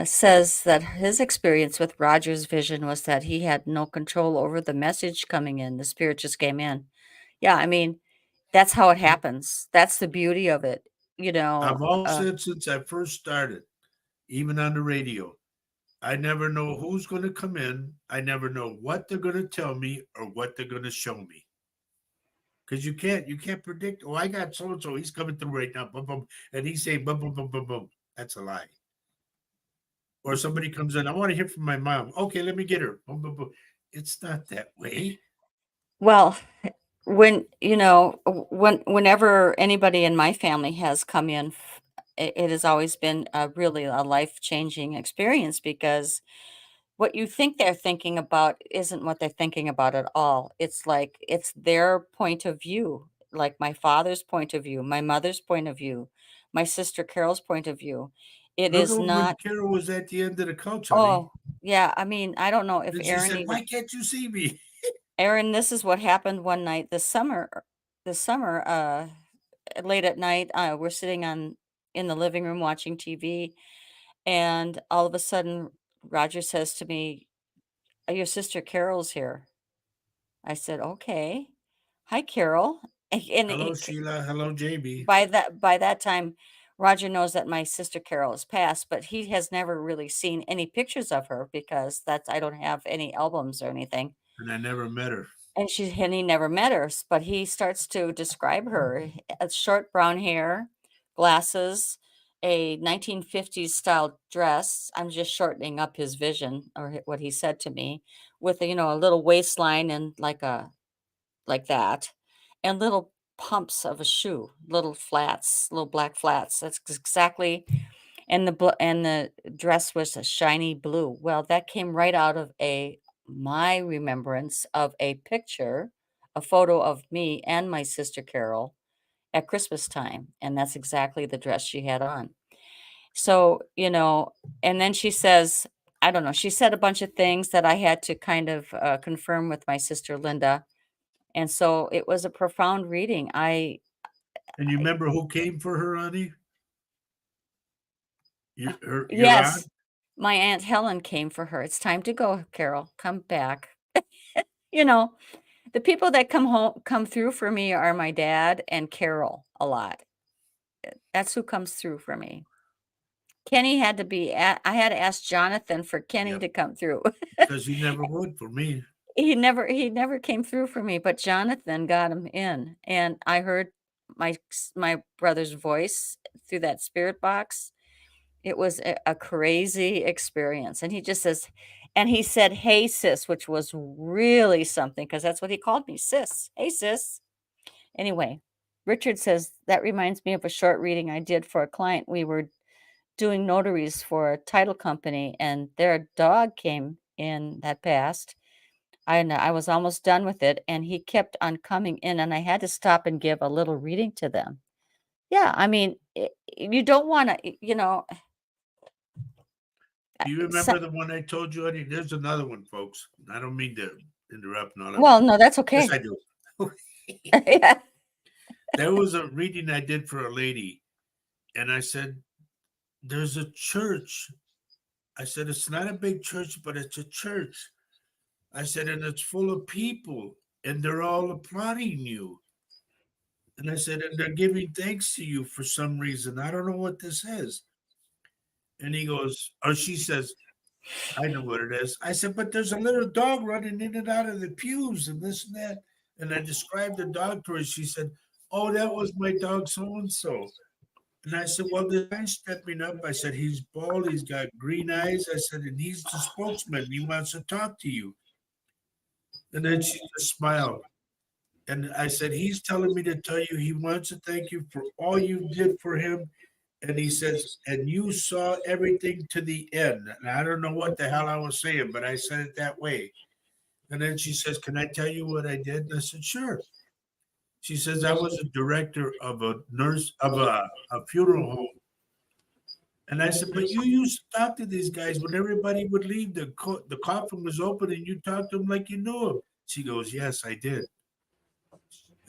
says that his experience with Roger's vision was that he had no control over the message coming in. The spirit just came in. Yeah, I mean, that's how it happens. That's the beauty of it. You I've know, all uh, said since I first started, even on the radio, I never know who's going to come in. I never know what they're going to tell me or what they're going to show me. Because you can't predict. Oh, I got so and so. He's coming through right now. Boom, boom, and he's saying boom, boom, boom, boom, boom. That's a lie. Or somebody comes in. I want to hear from my mom. Okay, let me get her. Boom, boom, boom. It's not that way. well, whenever anybody in my family has come in, it has always been really a life-changing experience because what you think they're thinking about isn't what they're thinking about at all. It's like it's their point of view, like my father's point of view, my mother's point of view, my sister Carol's point of view. It Look is at when not. Carol was at the end of the couch, honey. Oh, yeah. I mean, I don't know if And she said, "Why can't you see me?" Aaron, this is what happened one night this summer, late at night. We're sitting in the living room watching TV, and all of a sudden, Roger says to me, Your sister Carol's here." I said, "Okay. Hi, Carol." And Hello, Sheila. Hello, JB. by that time, Roger knows that my sister Carol has passed, but he has never really seen any pictures of her because that's I don't have any albums or anything. And I never met her. And he never met her, but he starts to describe her: short brown hair, glasses, a 1950s style dress. I'm just shortening up his vision or what he said to me, with a little waistline and like that, and little pumps of a shoe, little flats, little black flats. That's exactly. And the dress was a shiny blue. Well, that came right out of my remembrance of a picture, a photo of me and my sister Carol at Christmas time, and that's exactly the dress she had on. So, and then she says, I don't know, she said a bunch of things that I had to kind of confirm with my sister Linda. And so it was a profound reading. And you remember who came for her, honey? Your aunt? Yes, my Aunt Helen came for her. It's time to go, Carol. Come back. You know, the people that come through for me are my dad and Carol a lot. That's who comes through for me. Kenny had to be I had to ask Jonathan for Kenny Yep. to come through. Because he never would for me. He never came through for me, but Jonathan got him in, and I heard my brother's voice through that spirit box. It was a crazy experience, and he just says and he said, "Hey, sis," which was really something because that's what he called me, sis. "Hey, sis." Anyway, Richard says, "That reminds me of a short reading I did for a client. We were doing notaries for a title company, and their dog came in that passed. I was almost done with it, and he kept on coming in, and I had to stop and give a little reading to them." Yeah, I mean, you don't wanna, Do you so remember the one I told you, honey? There's another one, folks. I don't mean to interrupt and all that. well, no, that's Yes, okay. I do. Yeah. There was a reading I did for a lady, and I said, there's a church. I said, it's not a big church, but it's a church. I said, and it's full of people, and they're all applauding you. And I said, and they're giving thanks to you for some reason. I don't know what this is. And he goes, or she says, I know what it is. I said, but there's a little dog running in and out of the pews and this and that. And I described the dog to her. She said, oh, that was my dog so and so. And I said, well, this guy's stepping up. I said, he's bald. He's got green eyes. I said, and he's the spokesman. He wants to talk to you. And then she just smiled. And I said, he's telling me to tell you he wants to thank you for all you did for him. And he says, and you saw everything to the end. And I don't know what the hell I was saying, but I said it that way. And then she says, can I tell you what I did? And I said, sure. She says, I was a director of a funeral home. And I said, but you used to talk to these guys when everybody would leave. The coffin was open and you talked to them like you knew them. She goes, yes, I did.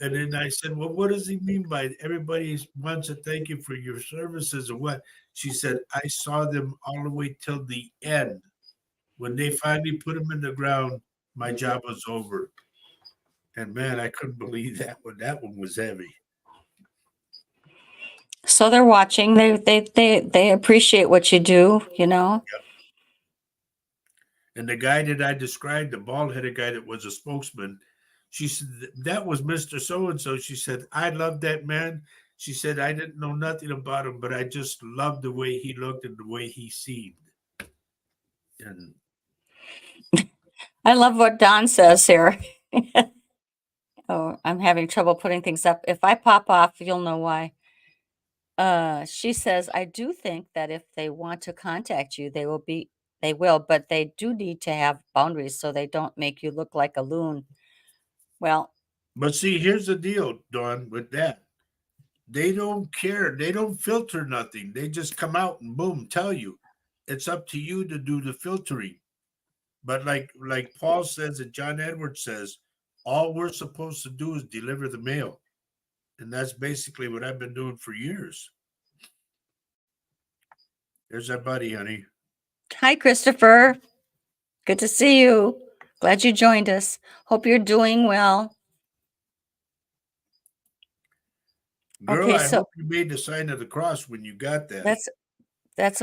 And then I said, well, what does he mean by everybody wants to thank you for your services or what? She said, I saw them all the way till the end. When they finally put him in the ground, my job was over. And man, I couldn't believe that one. That one was heavy. So they're watching. They appreciate what you do. Yep. And the guy that I described, the bald headed guy that was a spokesman, she said, that was Mr. So and so. She said, I love that man. She said, I didn't know nothing about him, but I just loved the way he looked and the way he seemed. And I love what Don says here. Oh, I'm having trouble putting things up. If I pop off, you'll know why. She says, I do think that if they want to contact you, they will, but they do need to have boundaries so they don't make you look like a loon. Well, but see, here's the deal, Dawn, with that. They don't care. They don't filter nothing. They just come out and boom, tell you. It's up to you to do the filtering. But like Paul says and John Edwards says, all we're supposed to do is deliver the mail. And that's basically what I've been doing for years. There's our buddy, honey. hi, Christopher. Good to see you. Glad you joined us. Hope you're doing well. Girl, Okay, I so hope you made the sign of the cross when you got that. that's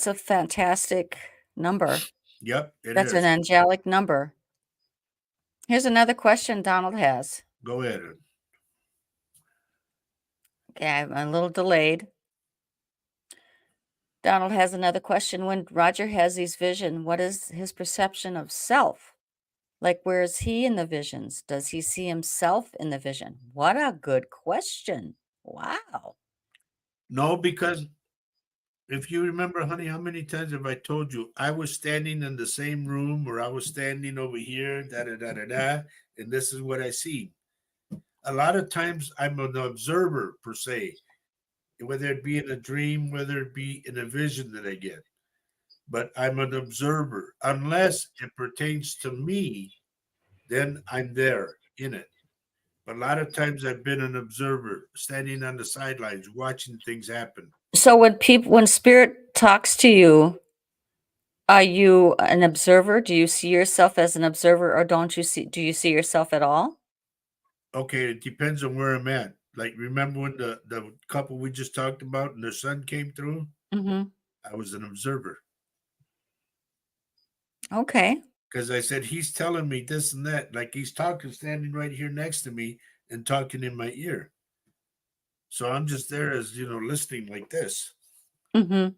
a fantastic number. Yep, it That's an is. angelic number. Here's another question Donald has. Go ahead. Okay, I'm a little delayed. Donald has another question. When Roger has these visions, what is his perception of self? Like, where is he in the visions? Does he see himself in the vision? What a good question. Wow. No, because if you remember, honey, how many times have I told you I was standing in the same room or I was standing over here, da da da da da, and this is what I see. A lot of times I'm an observer per se, whether it be in a dream, whether it be in a vision that I get. But I'm an observer. Unless it pertains to me, then I'm there in it. But a lot of times I've been an observer, standing on the sidelines, watching things happen. So when spirit talks to you, are you an observer? Do you see yourself as an observer, or do you see yourself at all? Okay, it depends on where I'm at. Like, remember when the couple we just talked about and their son came through? Mm-hmm. I was an observer Okay. because I said, he's telling me this and that. Like, he's talking, standing right here next to me and talking in my ear. So I'm just there as, listening like this. Mm-hmm.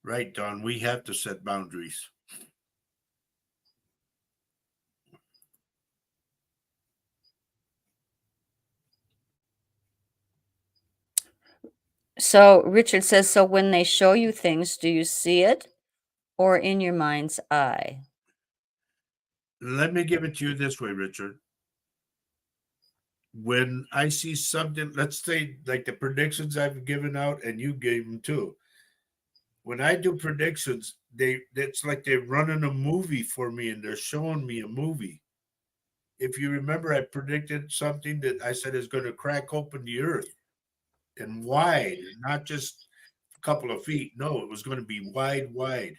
Right, Don? We have to set boundaries. So Richard says, so when they show you things, do you see it or in your mind's eye? Let me give it to you this way, Richard. When I see something, let's say like the predictions I've given out and you gave them too. When I do predictions, it's like they're running a movie for me and they're showing me a movie. If you remember, I predicted something that I said is going to crack open the earth and wide, not just a couple of feet. No, it was going to be wide, wide.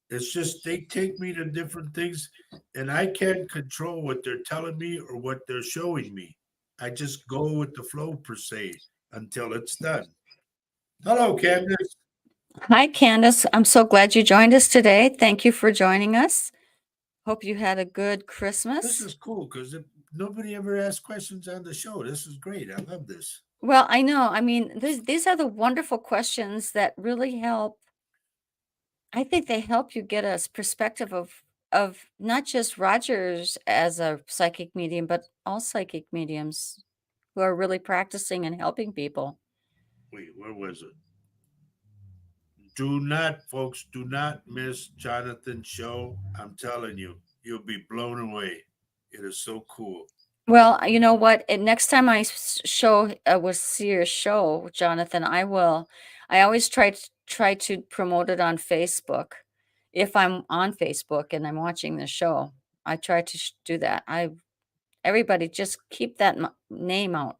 It's just they take me to different things and I can't control what they're telling me or what they're showing me. I just go with the flow per se until it's done. Hello, Candace. Hi, Candace. I'm so glad you joined us today. Thank you for joining us. Hope you had a good This Christmas. is cool because nobody ever asks questions on the show. This is great. I love this. Well, I know. I mean, these are the wonderful questions that really help. I think they help you get a perspective of not just Rogers as a psychic medium, but all psychic mediums who are really practicing and helping people. Wait, where was it? Do not, folks, do not miss Jonathan's show. I'm telling you, you'll be blown away. It is so cool. Well, you know what? Next time I show will see your show, Jonathan, I will. I always try to promote it on Facebook. If I'm on Facebook and I'm watching the show, I try to do that. Everybody just keep that name out.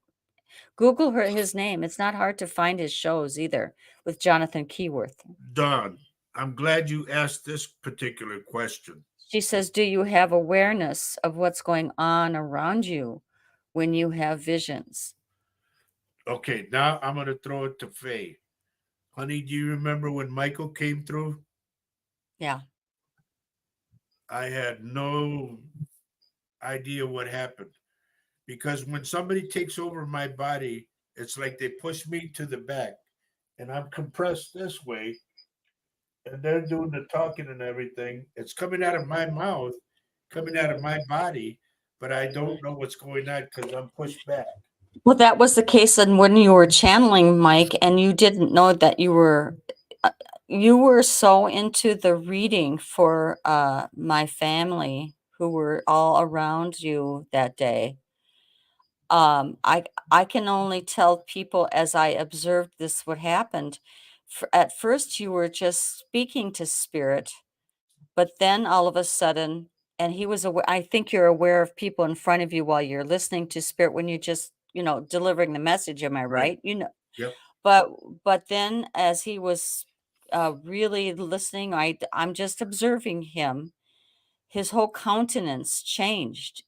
Google his name. It's not hard to find his shows either with Jonathan Keyworth. Don, I'm glad you asked this particular question. She says, "Do you have awareness of what's going on around you when you have visions?" Okay, now I'm going to throw it to Faye. Honey, do you remember when Michael came through? Yeah. I had no idea what happened because when somebody takes over my body, it's like they push me to the back and I'm compressed this way and they're doing the talking and everything. It's coming out of my mouth, coming out of my body, but I don't know what's going on because I'm pushed back. Well, that was the case and when you were channeling Mike and you didn't know that you were so into the reading for my family who were all around you that day. I can only tell people as I observed this what happened. At first you were just speaking to spirit, but then all of a sudden, and he was aware, I think you're aware of people in front of you while you're listening to spirit when you just, delivering the message, am I Right. right? Yep. But then as he was really listening. I'm just observing him. His whole countenance changed.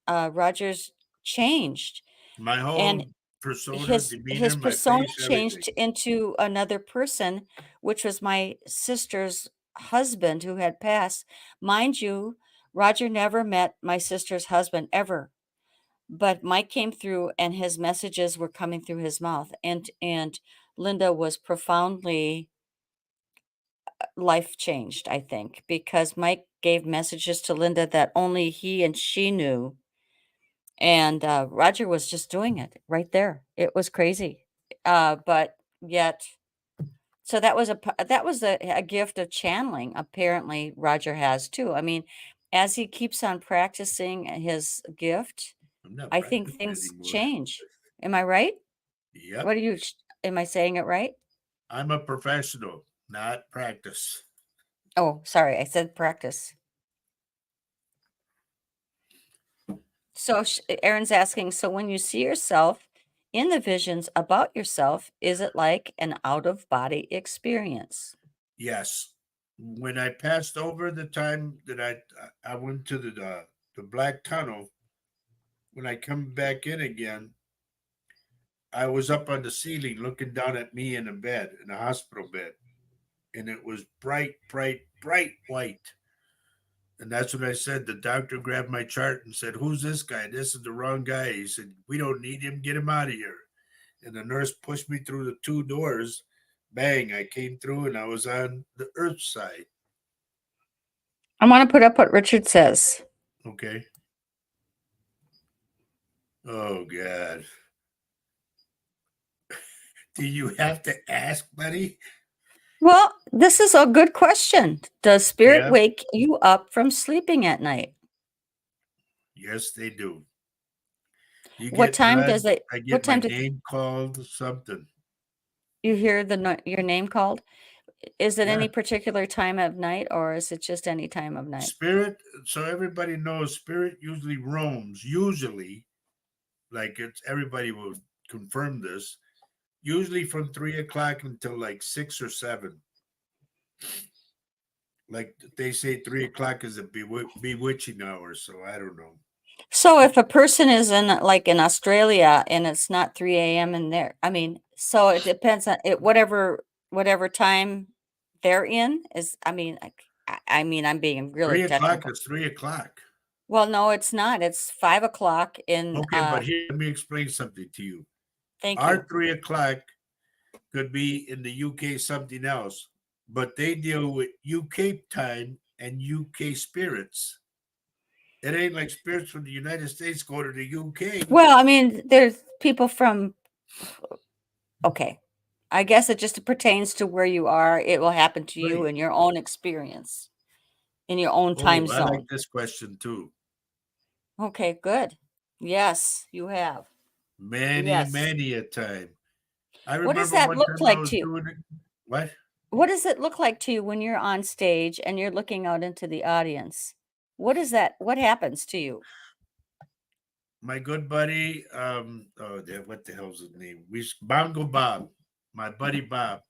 Roger's changed, My and whole persona, his demeanor, my persona face, everything. changed into another person, which was my sister's husband who had passed. Mind you, Roger never met my sister's husband ever, but Mike came through and his messages were coming through his mouth, and Linda was profoundly life changed, I think, because Mike gave messages to Linda that only he and she knew. And Roger was just doing it right there. It was crazy. But yet, so that was a gift of channeling. Apparently, Roger has too. I mean, as he keeps on practicing his gift, I'm not I think practicing things anymore. change. Am I right? Yep. What are you? Am I saying it right? I'm a professional, not practice. Oh, sorry, I said practice. So Aaron's asking, so when you see yourself in the visions about yourself, is it like an out of body experience? Yes. When I passed over the time that I went to the black tunnel, when I come back in again, I was up on the ceiling looking down at me in a bed, in a hospital bed, and it was bright, bright, bright white. And that's what I said. The doctor grabbed my chart and said, "Who's this guy? This is the wrong guy." He said, "We don't need him. Get him out of here." And the nurse pushed me through the two doors. Bang, I came through and I was on the earth side. I want to put up what Richard says. Okay. Oh, God. Do you have to ask, buddy? Well, this is a good question. Does spirit Yeah. wake you up from sleeping at night? Yes, they do. You What get time does blood. it? I What get my time did name called, something. you hear your name called? Is it Yeah. any particular time of night, or is it just any time of night? Spirit. So everybody knows spirit usually roams, usually, like it's everybody will confirm this, usually from 3 o'clock until like 6 or 7. Like they say, 3 o'clock is a bewitching hour. So I don't know. So if a person is in Australia and it's not 3 a.m. in there, I mean, so it depends on it, whatever time they're in is, I mean, I mean, I'm being really 3 o'clock technical. is 3 o'clock. Well, no, it's not. It's 5 o'clock in, Okay, but here, let me explain something to you. thank Our you. 3 o'clock could be in the UK something else, but they deal with UK time and UK spirits. It ain't like spirits from the United States go to the UK. Well, I mean, there's people from, okay. I guess it just pertains to where you are. It will happen to you Right. in your own experience, in your own time Oh, I like zone. this question too. Okay, good. Yes, you have. Many, Yes. many a time. I What does remember that one look time I like was to you? doing it. What? What does it look like to you when you're on stage and you're looking out into the audience? What is that? What happens to you? My good buddy, what the hell's his name? Bongo Bob, my buddy Bob.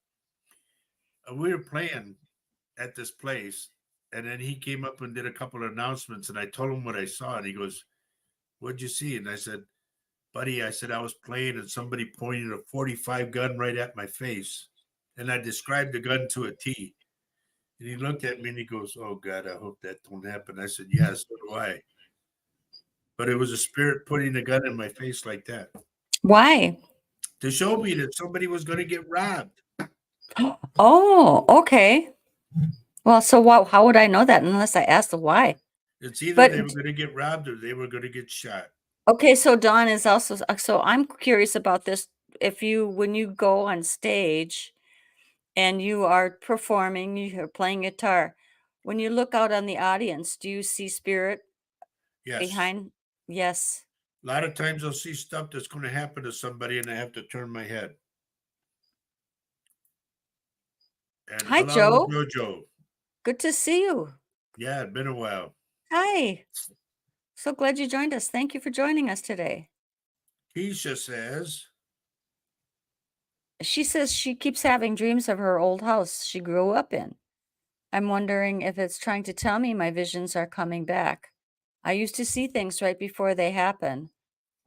We were playing at this place, and then he came up and did a couple of announcements, and I told him what I saw, and he goes, "What'd you see?" And I said, "Buddy," I said, "I was playing, and somebody pointed a 45 gun right at my face, and I described the gun to a T." And he looked at me and he goes, "Oh God, I hope that don't happen." I said, "Yeah, so do I." But it was a spirit putting a gun in my face like that Why? to show me that somebody was going to get robbed. Oh, okay. Well, so how would I know that unless I asked the why? It's either they were But going to get robbed or they were going to get shot. okay, so Dawn is also, so I'm curious about this. If you, when you go on stage and you are performing, you're playing guitar, when you look out on the audience, do you see spirit Yes. behind? Yes. A lot of times I'll see stuff that's going to happen to somebody and I have to turn my head. And Hi, hello, Joe. Jojo. Good to see you. Yeah, it's been a while. Hi. So glad you joined us. Thank you for joining us today. Keisha says, She says she keeps having dreams of her old house she grew up in. I'm wondering if it's trying to tell me my visions are coming back. I used to see things right before they happen.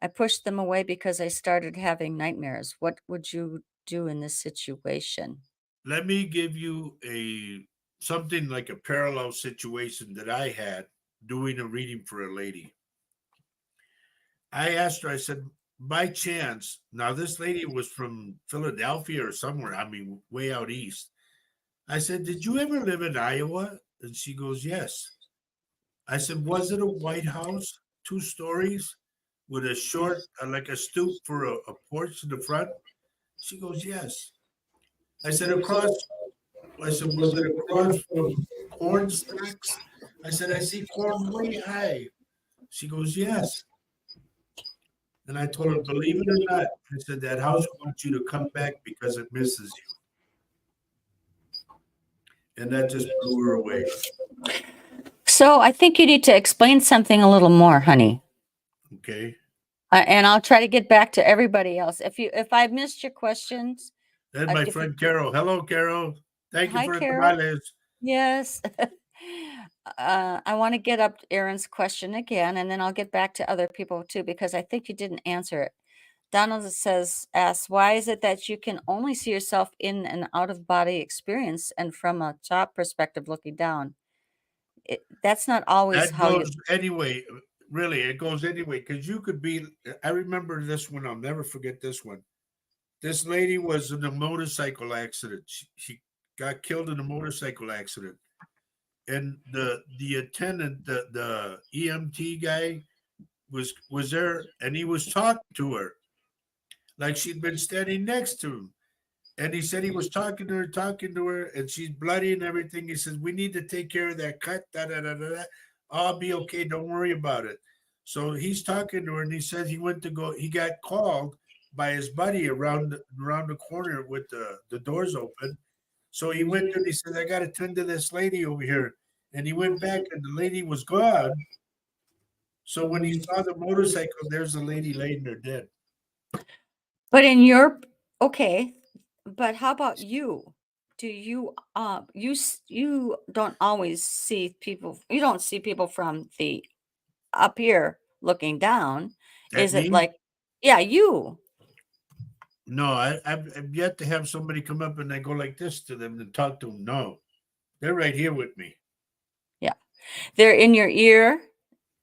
I pushed them away because I started having nightmares. What would you do in this situation? Let me give you a something like a parallel situation that I had doing a reading for a lady. I asked her, I said, by chance, now this lady was from Philadelphia or somewhere, I mean, way out east. I said, did you ever live in Iowa? And she goes, yes. I said, was it a White House, 2 stories, with a short, like a stoop for a porch in the front? She goes, yes. I said, across, I said, was it across from corn stalks? I said, I see corn way high. She goes, yes. And I told her, believe it or not, I said, that house wants you to come back because it misses you. And that just blew her away. So I think you need to explain something a little more, honey. Okay. And I'll try to get back to everybody else. If I missed your questions, Then my if you, friend Carol. Hello, Carol. Thank you hi, for the Carol. tamales. Yes. I want to get up Aaron's question again, and then I'll get back to other people too, because I think you didn't answer it. Donald asks, why is it that you can only see yourself in an out of body experience and from a top perspective looking down? That's not always That how you. goes anyway. Really, it goes anyway because you could be. I remember this one. I'll never forget this one. This lady was in a motorcycle accident. She got killed in a motorcycle accident, and the attendant, the EMT guy, was there, and he was talking to her like she'd been standing next to him. And he said he was talking to her, and she's bloody and everything. He says, we need to take care of that cut, da da da da da. I'll be okay. Don't worry about it. So he's talking to her, and he says he went to go, he got called by his buddy around the corner with the doors open. So he went there and he said, I got to tend to this lady over here. And he went back, and the lady was gone. So when he saw the motorcycle, there's the lady laying there dead. But in your okay, but how about you? Do you you don't always see people, you don't see people from the up here looking down. That Is it me? like, yeah, you. No, I've yet to have somebody come up and I go like this to them and talk to them. No, they're right here with me. Yeah. They're in your ear.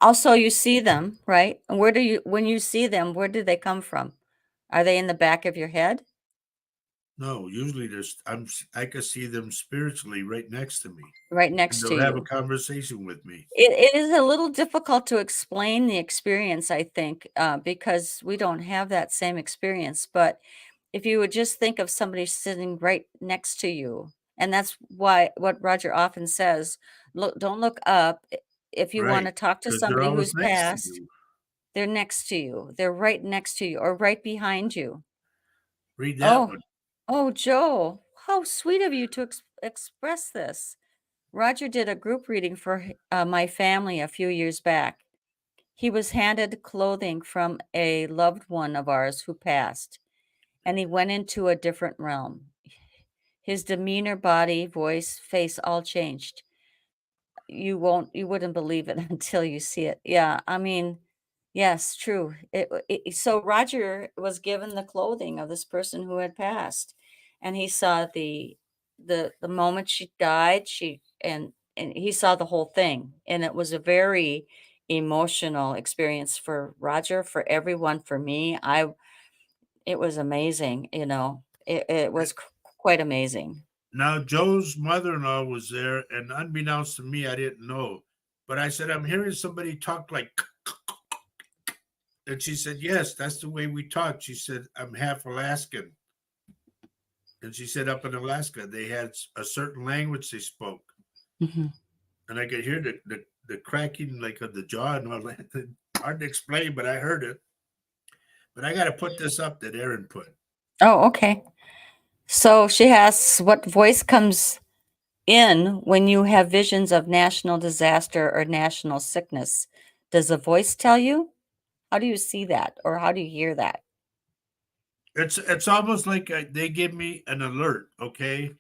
Also, you see them, right? And where do you when you see them, where do they come from? Are they in the back of your head? No, usually I can see them spiritually right next to me, Right and next to they'll have a you. conversation with me. It is a little difficult to explain the experience, I think, because we don't have that same experience. But if you would just think of somebody sitting right next to you, and that's why what Roger often says, look, don't look up. If you want Right, to talk to because they're somebody always who's next to passed, you. they're next to you. They're right next to you or right behind you. Read that Oh, one. oh, Joe, how sweet of you to express this. Roger did a group reading for my family a few years back. He was handed clothing from a loved one of ours who passed, and he went into a different realm. His demeanor, body, voice, face all changed. You wouldn't believe it until you see it. Yeah, I mean, yes, true. So Roger was given the clothing of this person who had passed, and he saw the moment she died. And he saw the whole thing, and it was a very emotional experience for Roger, for everyone, for me. It was amazing. It was quite amazing. Now, Joe's mother-in-law was there, and unbeknownst to me, I didn't know. But I said, I'm hearing somebody talk like, and she said, yes, that's the way we talk. She said, I'm half Alaskan. And she said, up in Alaska, they had a certain language they spoke. Mhm. And I could hear the cracking like of the jaw and all that. Hard to explain, but I heard it. But I got to put this up that Aaron put. Oh, okay. So she asks, what voice comes in when you have visions of national disaster or national sickness? Does a voice tell you? How do you see that or how do you hear that? It's almost like they give me an alert. Okay,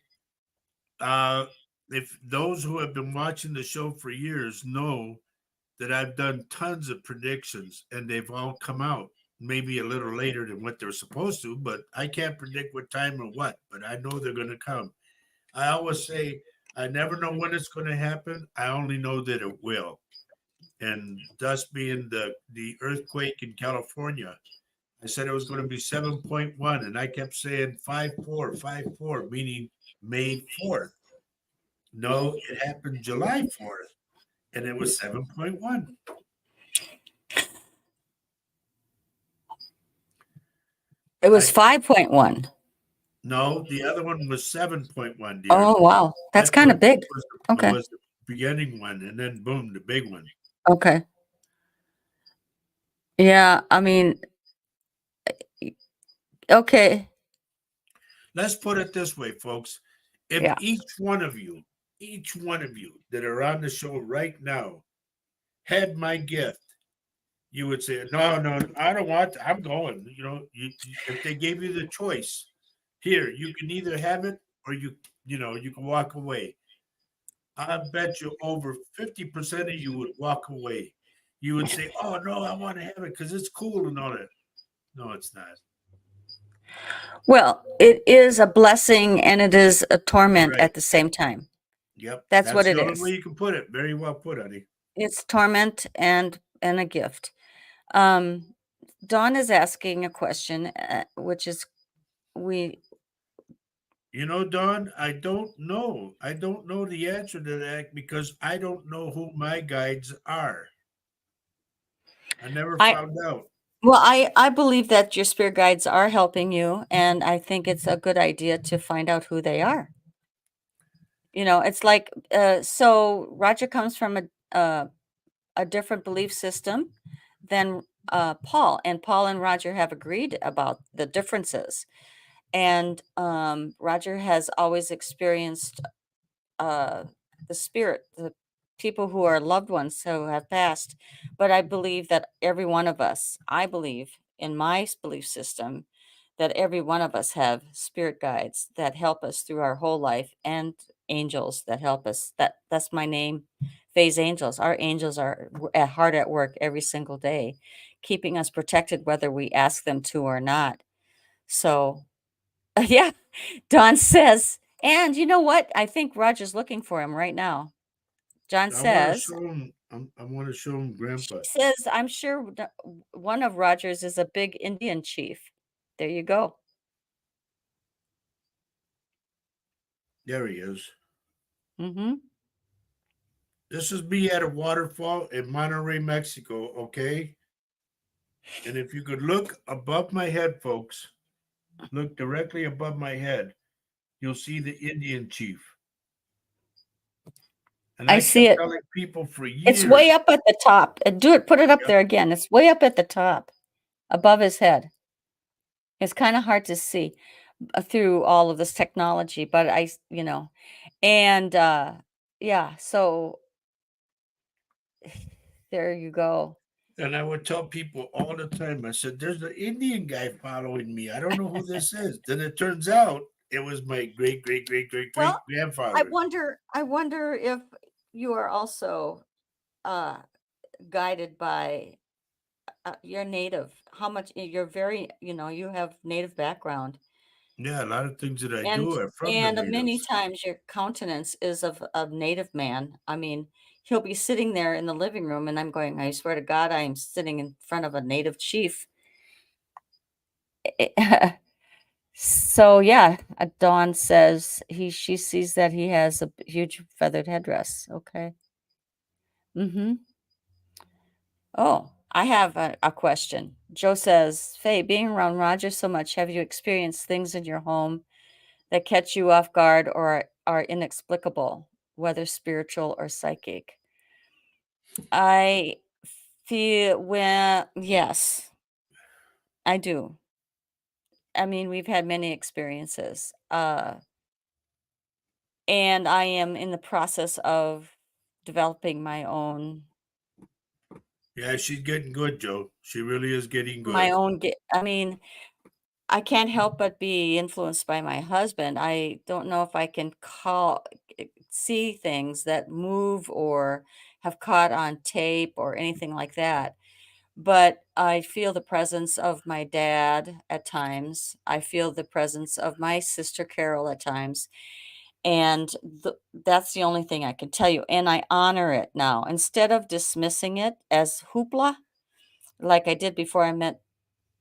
uh, if those who have been watching the show for years know that I've done tons of predictions and they've all come out. Maybe a little later than what they're supposed to, but I can't predict what time or what. But I know they're going to come. I always say I never know when it's going to happen. I only know that it will. And thus being the earthquake in California, I said it was going to be 7.1, and I kept saying 5.4, 5.4, meaning May 4th. No, it happened July 4th, and it was 7.1. It was I 5.1. No, the other one was 7.1, dear. Oh, wow. That's kind of 5.4 big. Okay. was the beginning one, and then boom, the big one. Okay. Yeah. I mean, okay. Let's put it this way, folks. If Yeah. each one of you that are on the show right now had my gift, you would say, "No, no, I don't want. I'm going." If they gave you the choice, here you can either have it or you can walk away. I bet you over 50% of you would walk away. You would say, "Oh no, I want to have it because it's cool and all that." No, it's not. Well, it is a blessing and it is a torment Right. at the same time. Yep. That's what That's it the only way is. you can put it. Very well put, honey. It's torment and a gift. Um, Dawn is asking a question, which is we. Don, I don't know. I don't know the answer to that because I don't know who my guides are. I never I found out. well, I believe that your spirit guides are helping you, and I think it's a good idea to find out who they are. It's like so Roger comes from a different belief system than Paul, and Paul and Roger have agreed about the differences. And Roger has always experienced uh, the spirit, the people who are loved ones who have passed. But I believe that every one of us, I believe in my belief system, that every one of us have spirit guides that help us through our whole life and angels that help us. That's my name, Faye's Angels. Our angels are hard at work every single day, keeping us protected whether we ask them to or not. So, yeah, Don says, and you know what? I think Roger's looking for him right now. John I want to says, show him. I want to show him she Grandpa. says, I'm sure one of Roger's is a big Indian chief. There you go. There he is. Mm-hmm. This is me at a waterfall in Monterrey, Mexico. Okay, and if you could look above my head, folks, look directly above my head, you'll see the Indian chief. And I I see kept it. telling people for It's way years. up at the top. Put it up Yep. there again. It's way up at the top, above his head. It's kind of hard to see through all of this technology, but and yeah, so there you go. And I would tell people all the time, I said, "There's an Indian guy following me. I don't know who this is." Then it turns out it was my great, great, great, great, Well, great grandfather. I wonder if you are also uh guided by your native. How much you're very, you have native background. Yeah, a lot of things that I And do are from the and many natives. times your countenance is of native man. I mean, he'll be sitting there in the living room and I'm going, I swear to God, I am sitting in front of a native chief. So yeah, Dawn says she sees that he has a huge feathered headdress. Okay. Mm-hmm. Oh, I have a question. Joe says, Faye, being around Roger so much, have you experienced things in your home that catch you off guard or are inexplicable, whether spiritual or psychic? I feel, well, yes, I do. I mean, we've had many experiences. And I am in the process of developing Yeah, she's getting good, Joe. She really is getting my good. own, I mean, I can't help but be influenced by my husband. I don't know if I can see things that move or have caught on tape or anything like that. But I feel the presence of my dad at times. I feel the presence of my sister Carol at times. And that's the only thing I can tell you. And I honor it now. Instead of dismissing it as hoopla, like I did before I met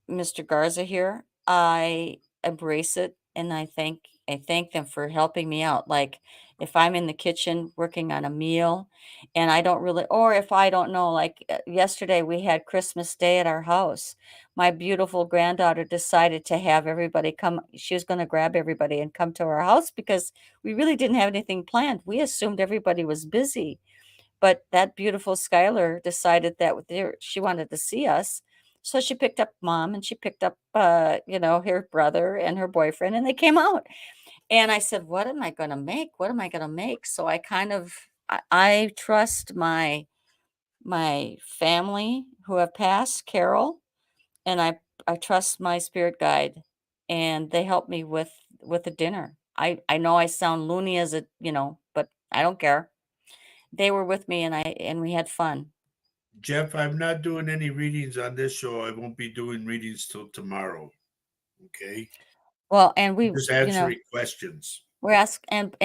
Mr. Garza here, I embrace it and I thank them for helping me out. Like if I'm in the kitchen working on a meal and I don't really, or if I don't know, like yesterday we had Christmas Day at our house. My beautiful granddaughter decided to have everybody come. She was going to grab everybody and come to our house because we really didn't have anything planned. We assumed everybody was busy. But that beautiful Skylar decided that she wanted to see us. So she picked up mom and she picked up, her brother and her boyfriend, and they came out. And I said, "What am I going to make? What am I going to make?" So I trust my family who have passed, Carol, and I trust my spirit guide, and they help me with the dinner. I know I sound loony but I don't care. They were with me and we had fun. Jeff, I'm not doing any readings on this show. I won't be doing readings till tomorrow. Okay. Well, and Just answering questions. we're asked and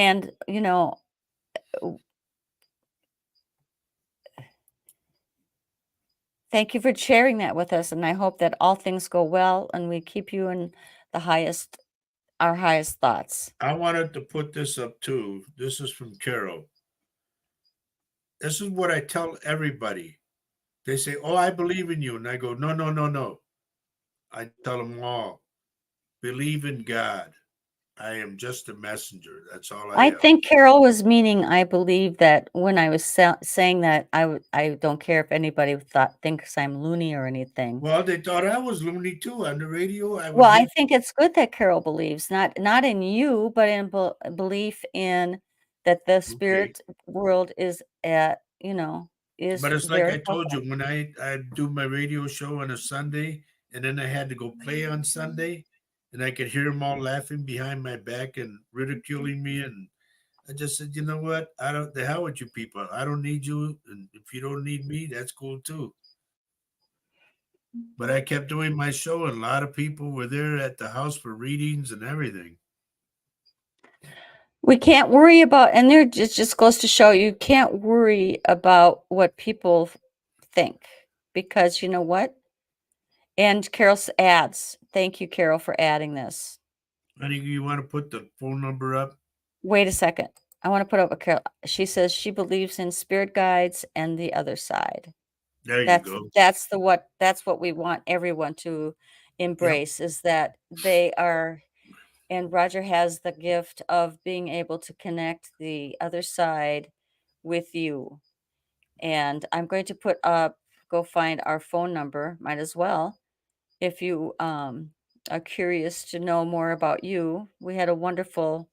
thank you for sharing that with us, and I hope that all things go well and we keep you in the highest our highest thoughts. I wanted to put this up too. This is from Carol. This is what I tell everybody. They say, "Oh, I believe in you." And I go, "No, no, no, no." I tell them all, believe in God. I am just a messenger. That's all I I am. think Carol was meaning I believe that when I was saying that I don't care if anybody thinks I'm loony or anything. Well, they thought I was loony too on the radio. I Well, was I in. think it's good that Carol believes, not in you, but in belief in that the Okay. spirit world is But it's like very I told you, helpful. when I do my radio show on a Sunday, and then I had to go play on Sunday, and I could hear them all laughing behind my back and ridiculing me, and I just said, you know what? I don't the hell with you people. I don't need you, and if you don't need me, that's cool too. But I kept doing my show, and a lot of people were there at the house for readings and everything. We can't worry about, and there just goes to show you can't worry about what people think because you know what? And Carol's adds, thank you, Carol, for adding this. Honey, you want to put the phone number up? Wait a second. I want to put up a Carol. She says she believes in spirit guides and the other side. There you That's go. that's the what that's what we want everyone to Yep. embrace is that they are and Roger has the gift of being able to connect the other side with you. And I'm going to go find our phone number, might as well. If you are curious to know more about you, we had a wonderful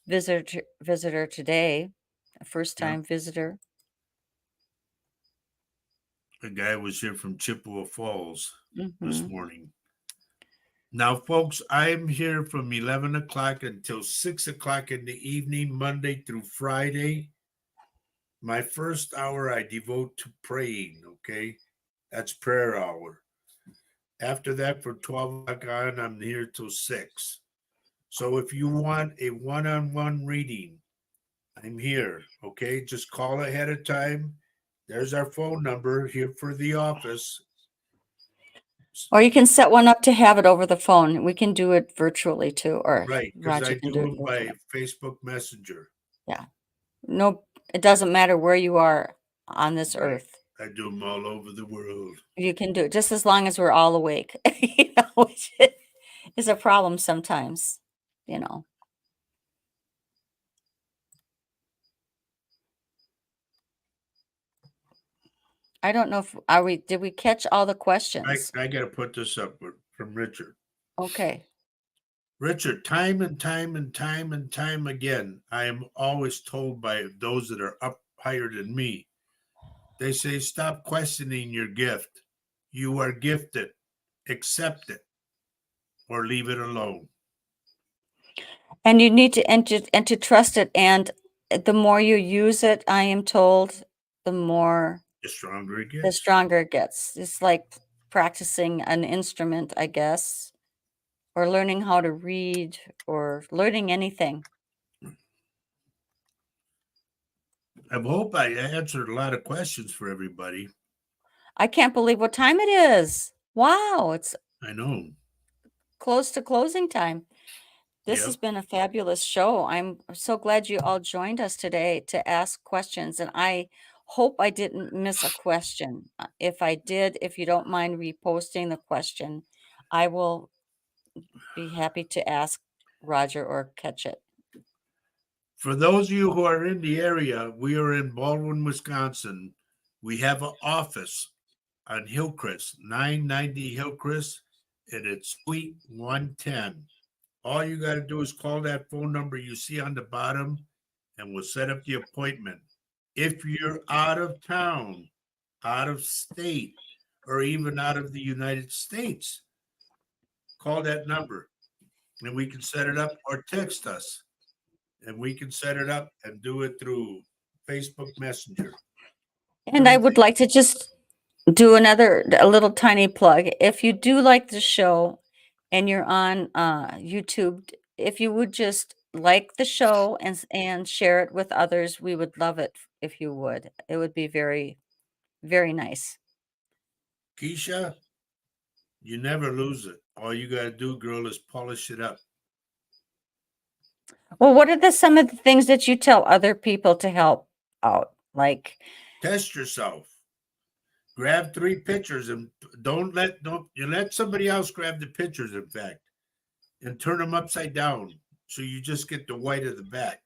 visitor today, a first Yep. time visitor. A guy was here from Chippewa Falls this Hmm. morning. Now, folks, I'm here from 11 o'clock until 6 o'clock in the evening, Monday through Friday. My first hour I devote to praying, okay? That's prayer hour. After that, from 12 o'clock on, I'm here till 6. So if you want a one on one reading, I'm here, okay? Just call ahead of time. There's our phone number here for the office. Or you can set one up to have it over the phone. We can do it virtually too, or Right, because Roger I can do do it them by virtually. Facebook Messenger. Yeah. No, it doesn't matter where you are on this Right. earth. I do them all over the world. You can do it just as long as we're all awake, which is a problem sometimes, you know. I don't know if did we catch all the questions? I got to put this up from Richard. Okay. Richard, time and time and time and time again, I am always told by those that are up higher than me, they say, stop questioning your gift. You are gifted. Accept it. or leave it alone. And you need to and to trust it. And the more you use it, I am told, the more The stronger it the gets. stronger it gets. It's like practicing an instrument, I guess, or learning how to read or learning anything. I hope I answered a lot of questions for everybody. I can't believe what time it is. Wow, it's I know. close to closing time. This has Yep. been a fabulous show. I'm so glad you all joined us today to ask questions, and I hope I didn't miss a question. If I did, if you don't mind reposting the question, I will be happy to ask Roger or catch it. For those of you who are in the area, we are in Baldwin, Wisconsin. We have an office on Hillcrest, 990 Hillcrest, and it's Suite 110. All you got to do is call that phone number you see on the bottom, and we'll set up the appointment. If you're out of town, out of state, or even out of the United States, call that number and we can set it up, or text us and we can set it up and do it through Facebook Messenger. And I would like to just do a little tiny plug. If you do like the show and you're on YouTube, if you would just like the show and share it with others, we would love it if you would. It would be very, very nice. Keisha, you never lose it. All you got to do, girl, is polish it up. Well, what are some of the things that you tell other people to help out? Like, Test yourself. Grab 3 pictures and don't you let somebody else grab the pictures, in fact, and turn them upside down so you just get the white of the back.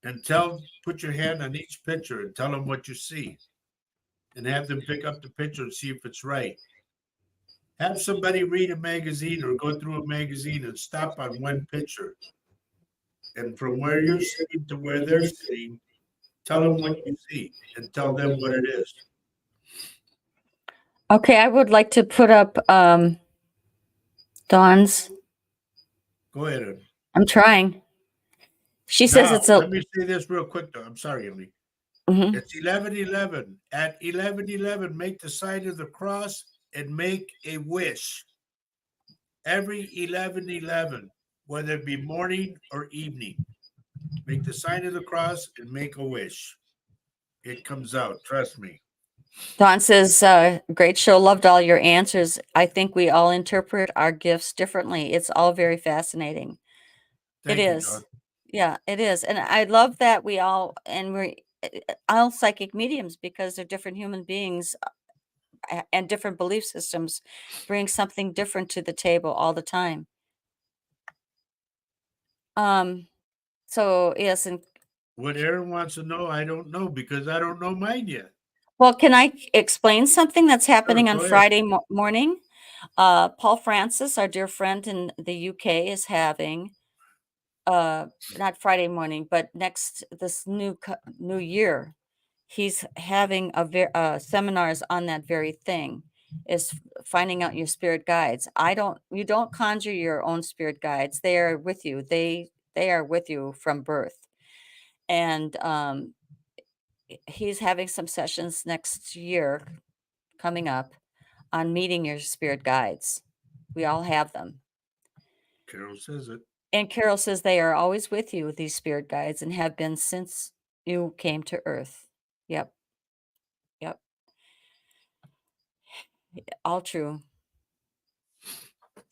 And put your hand on each picture and tell them what you see, and have them pick up the picture and see if it's right. Have somebody read a magazine or go through a magazine and stop on one picture. And from where you're sitting to where they're sitting, tell them what you see and tell them what it is. okay, I would like to put up Dawn's. Go ahead. I'm trying. She says Now, it's a. let me say this real quick, though. I'm sorry, Emily. Mhm. It's 11:11. At 11:11, make the sign of the cross and make a wish. Every 11:11, whether it be morning or evening, make the sign of the cross and make a wish. It comes out. Trust me. Dawn says, great show. Loved all your answers. I think we all interpret our gifts differently. It's all very fascinating. It Thank you, Don. is. Yeah, it is. And I love that we're all psychic mediums because they're different human beings and different belief systems bring something different to the table all the time. So yes, and What Aaron wants to know, I don't know because I don't know mine yet. well, can I explain something that's happening on go ahead. Friday morning? Paul Francis, our dear friend in the UK, is having not Friday morning, but this new year, he's having seminars on that very thing, is finding out your spirit guides. You don't conjure your own spirit guides. They are with you. They are with you from birth. And he's having some sessions next year coming up on meeting your spirit guides. We all have them. Carol says it. And Carol says they are always with you, these spirit guides, and have been since you came to Earth. Yep. Yep. All true.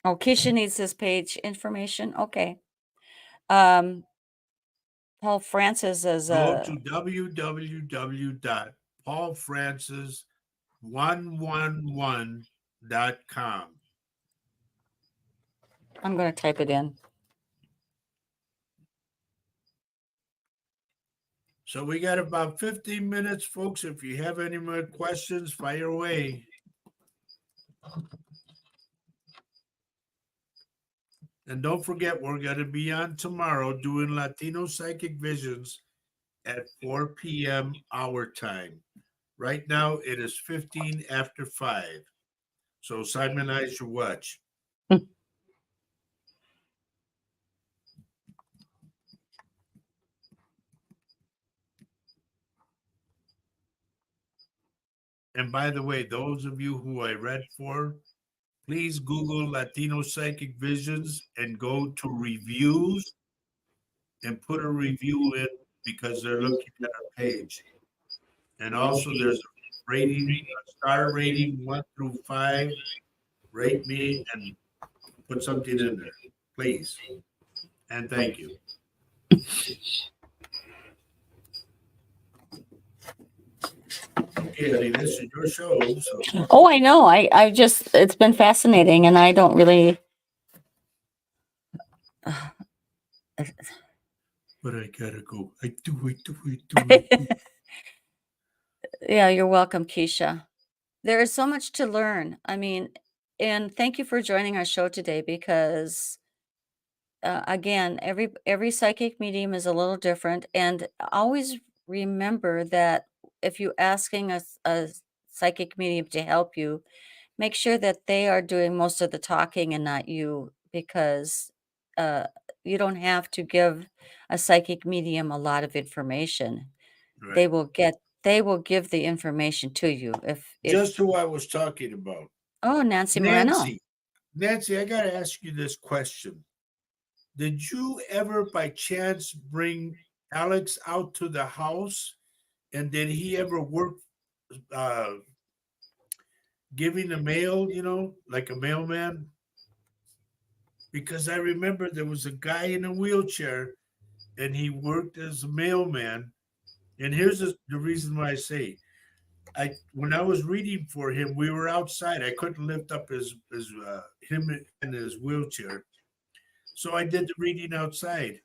Oh, Keisha needs this page information. Okay. Paul Francis is Go to www.paulfrancis111.com. I'm going to type it in. So we got about 15 minutes, folks. If you have any more questions, fire away. And don't forget, we're going to be on tomorrow doing Latino Psychic Visions at 4 p.m. our time. Right now, it is 15 after 5. So simonize your watch. And by the way, those of you who I read for, please Google Latino Psychic Visions and go to reviews and put a review in because they're looking at our page. And also, there's a rating, a star rating 1 through 5. Rate me and put something in there, please. And thank you. Okay, honey, this is your show. So. Oh, I know. I just, it's been fascinating, and I don't really. But I gotta go. I do it. Yeah, you're welcome, Keisha. There is so much to learn. I mean, and thank you for joining our show today because, again, every psychic medium is a little different, and always remember that if you're asking a psychic medium to help you, make sure that they are doing most of the talking and not you, because uh, you don't have to give a psychic medium a lot of information. Right. They will give the information to you if Just who I was talking about. Oh, Nancy Moreno. Nancy, I gotta ask you this question. Did you ever by chance bring Alex out to the house? And did he ever work uh, giving the mail, like a mailman? Because I remember there was a guy in a wheelchair and he worked as a mailman. And here's the reason why I say when I was reading for him, we were outside. I couldn't lift up him in his wheelchair. So I did the reading outside.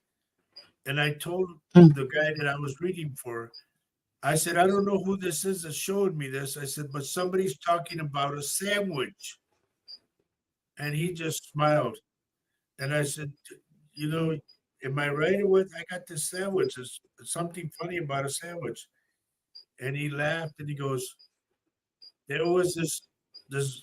And I told the guy that I was reading for, I said, I don't know who this is that showed me this. I said, but somebody's talking about a sandwich. And he just smiled. And I said, am I right with I got this sandwich? There's something funny about a sandwich. And he laughed and he goes, there was this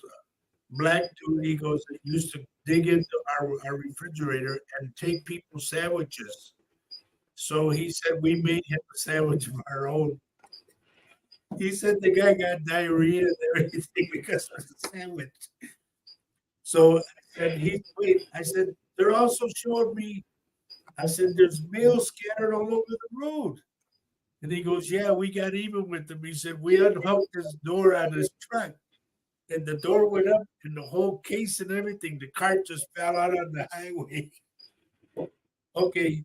black dude, he goes, that used to dig into our refrigerator and take people's sandwiches. So he said we made him a sandwich of our own. He said the guy got diarrhea and everything because of the sandwich. So I said, I said, they're also showing me, I said, there's mail scattered all over the road. And he goes, yeah, we got even with them. He said, we unhooked his door on his truck. And the door went up and the whole case and everything, the cart just fell out on the highway. Okay,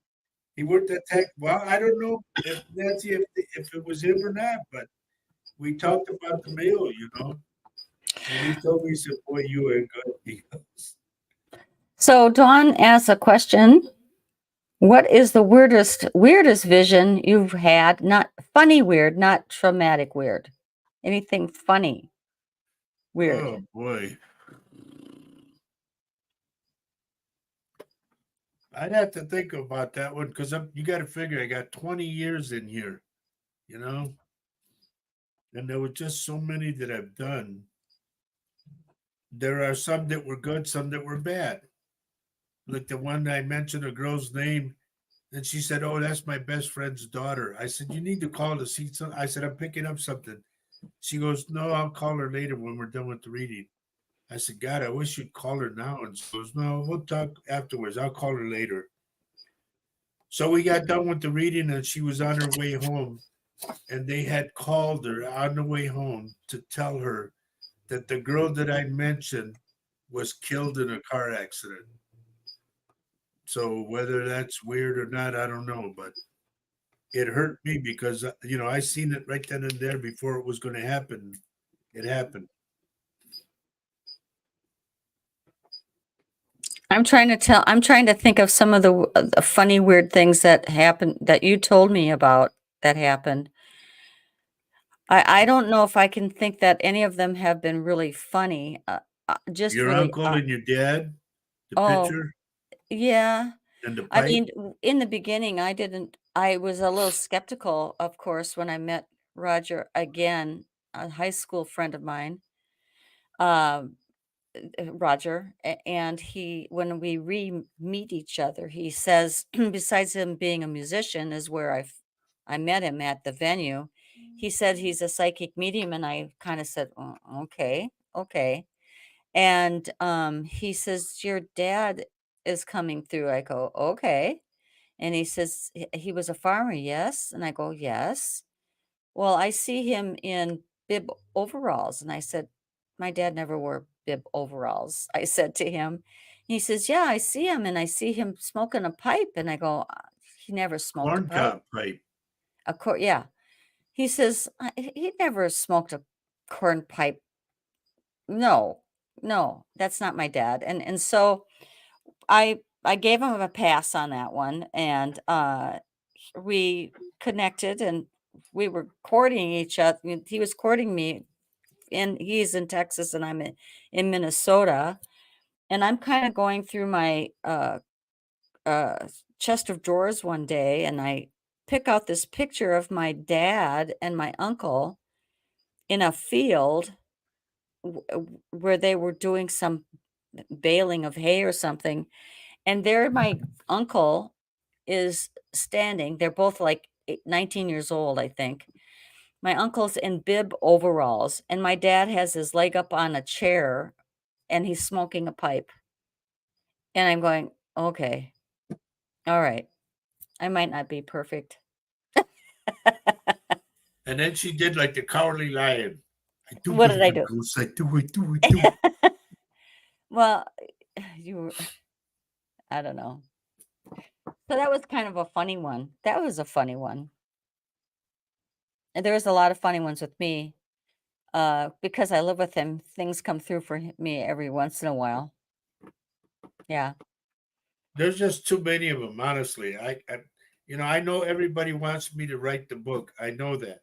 he worked at tech. Well, I don't know if Nancy, if it was him or not, but we talked about the mail, And he told me, he said, boy, you are good. He goes, So Dawn asks a question. What is the weirdest vision you've had? Not funny weird, not traumatic weird. Anything funny weird. oh boy. I'd have to think about that one because you got to figure I got 20 years in here, and there were just so many that I've done. There are some that were good, some that were bad. Like the one I mentioned, a girl's name, and she said, "Oh, that's my best friend's daughter." I said, "You need to call to see some." I said, "I'm picking up something." She goes, "No, I'll call her later when we're done with the reading." I said, "God, I wish you'd call her now." And she goes, "No, we'll talk afterwards. I'll call her later." So we got done with the reading, and she was on her way home, and they had called her on the way home to tell her that the girl that I mentioned was killed in a car accident. So whether that's weird or not, I don't know, but it hurt me because I seen it right then and there before it was going to happen. It happened. I'm trying to think of some of the funny weird things that happened that you told me about that happened. I don't know if I can think that any of them have been really funny. Just Your really uncle and your dad, the oh, picture yeah. and the I pipe. mean, in the beginning, I was a little skeptical, of course, when I met Roger again, a high school friend of mine, um, Roger, and when we meet each other, he says, besides him being a musician, is where I met him at the venue. he said he's a psychic medium, and I kind of said, "Oh, okay, okay." And he says, "Your dad is coming through." I go, "Okay." And he says, He was a farmer, yes?" And I go, "Yes." "Well, I see him in bib overalls." And I said, "My dad never wore bib overalls," I said to him. He says, "Yeah, I see him, and I see him smoking a pipe." And I go, He never smoked a Corn pipe." cob pipe. Yeah. He says, He never smoked a corn pipe." No, no, that's not my dad. And so I gave him a pass on that one, and we connected, and we were courting each other. He was courting me, and he's in Texas, and I'm in Minnesota. And I'm kind of going through my chest of drawers one day, and I pick out this picture of my dad and my uncle in a field where they were doing some baling of hay or something. And there my uncle is standing. They're both like 19 years old, I think. My uncle's in bib overalls, and my dad has his leg up on a chair, and he's smoking a pipe. And I'm going, "Okay, all right. I might not be perfect." And then she did like the Cowardly Lion. I do What did believe I in do? ghosts. I do. I do. I do. Well, you I don't know. So that was kind of a funny one. That was a funny one. And there was a lot of funny ones with me. Because I live with him, things come through for me every once in a while. Yeah. There's just too many of them, honestly. I know everybody wants me to write the book. I know that.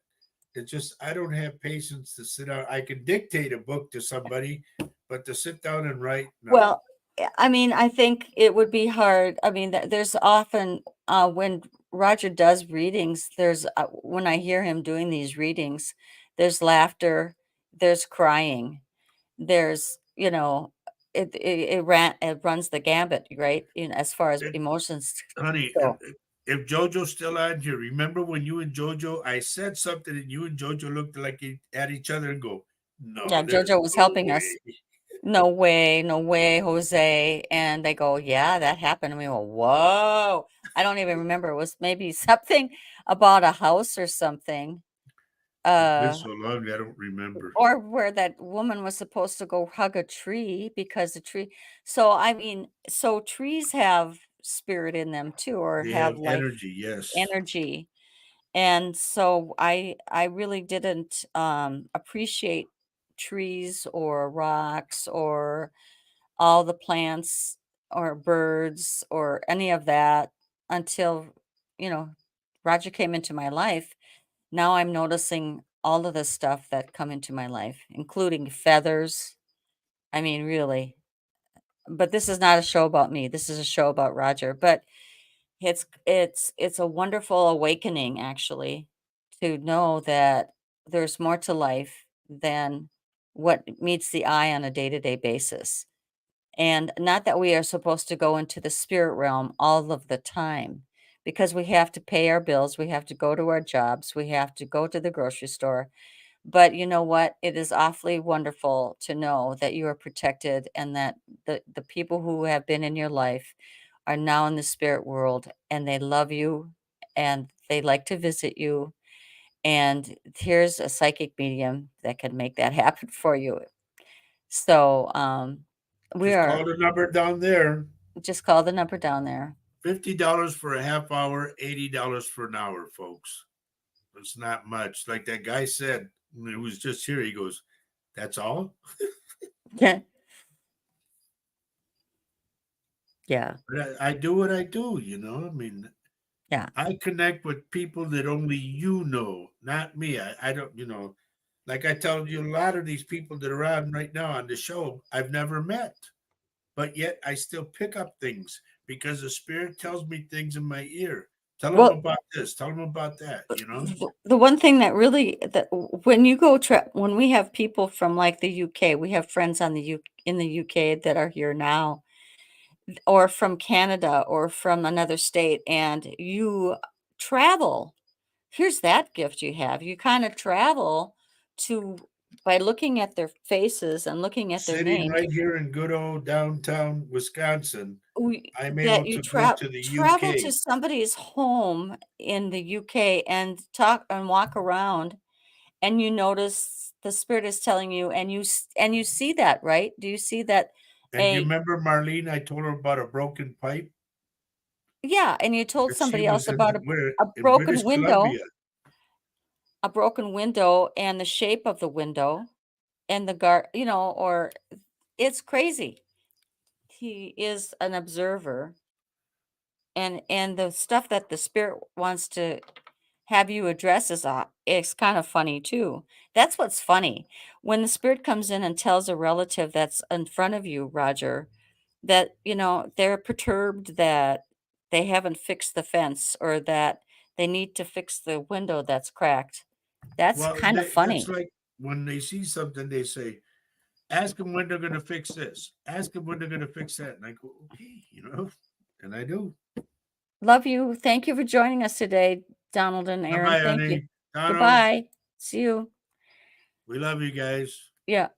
It's just I don't have patience to sit down. I can dictate a book to somebody, but to sit down and write, no. Well, I mean, I think it would be hard. I mean, there's often when Roger does readings, there's when I hear him doing these readings, there's laughter, there's crying, there's, it runs the gambit, right? As far as It, emotions honey, go. if JoJo's still on here, remember when you and JoJo, I said something and you and JoJo looked like at each other and go, Yeah, no, there's JoJo was no helping us. way. No way, no way, Jose. And they go, "Yeah, that happened." And we go, "Whoa." I don't even remember. It was maybe something about a house or something. It's been Uh, so long, I don't remember. or where that woman was supposed to go hug a tree because the tree. So, I mean, so trees have spirit in them too, or They have have life energy, yes. energy. And so I really didn't appreciate trees or rocks or all the plants or birds or any of that until, you know, Roger came into my life. Now I'm noticing all of the stuff that come into my life, including feathers. I mean, really. But this is not a show about me. This is a show about Roger. But it's a wonderful awakening, actually, to know that there's more to life than what meets the eye on a day-to-day basis. And not that we are supposed to go into the spirit realm all of the time, because we have to pay our bills, we have to go to our jobs, we have to go to the grocery store. But you know what? It is awfully wonderful to know that you are protected, and that the people who have been in your life are now in the spirit world, and they love you, and they like to visit you. And here's a psychic medium that can make that happen for you. So, we Just are call the number down there. just call the number down there. $50 for a half hour, $80 for an hour, folks. It's not much. Like that guy said, when he was just here, he goes, "That's all?" Yeah. Yeah. But I do what I do, you know. I mean, Yeah. I connect with people that only you know, not me. I don't, like I tell you, a lot of these people that are on right now on the show, I've never met, but yet I still pick up things because the spirit tells me things in my ear. Tell them Well, about this, tell them about that, you know? the one thing that really that when you when we have people from like the UK, we have friends in the UK that are here now, or from Canada or from another state, and you travel. here's that gift you have. You kind of travel to by looking at their faces and looking at their Sitting names. right here in good old downtown Wisconsin, I'm That able you to go to the travel to UK. somebody's home in the UK and talk and walk around, and you notice the spirit is telling you, and and you see that, right? Do you see that? And you A remember Marlene? I told her about a broken pipe Yeah, and you told that she somebody else was about where a in broken British window, Columbia. and the shape of the window and or it's crazy. He is an observer, and the stuff that the spirit wants to have you address is kind of funny too. That's what's funny. When the spirit comes in and tells a relative that's in front of you, Roger, that, they're perturbed that they haven't fixed the fence or that they need to fix the window that's cracked. That's Well, kind of that's funny. like when they see something, they say, "Ask them when they're going to fix this. Ask them when they're going to fix that." And I go, "Okay, and I do. Love you. Thank you for joining us today, Donald and Bye Aaron. bye, Thank you. honey. Donald, Goodbye. See you. we love you guys. Yeah.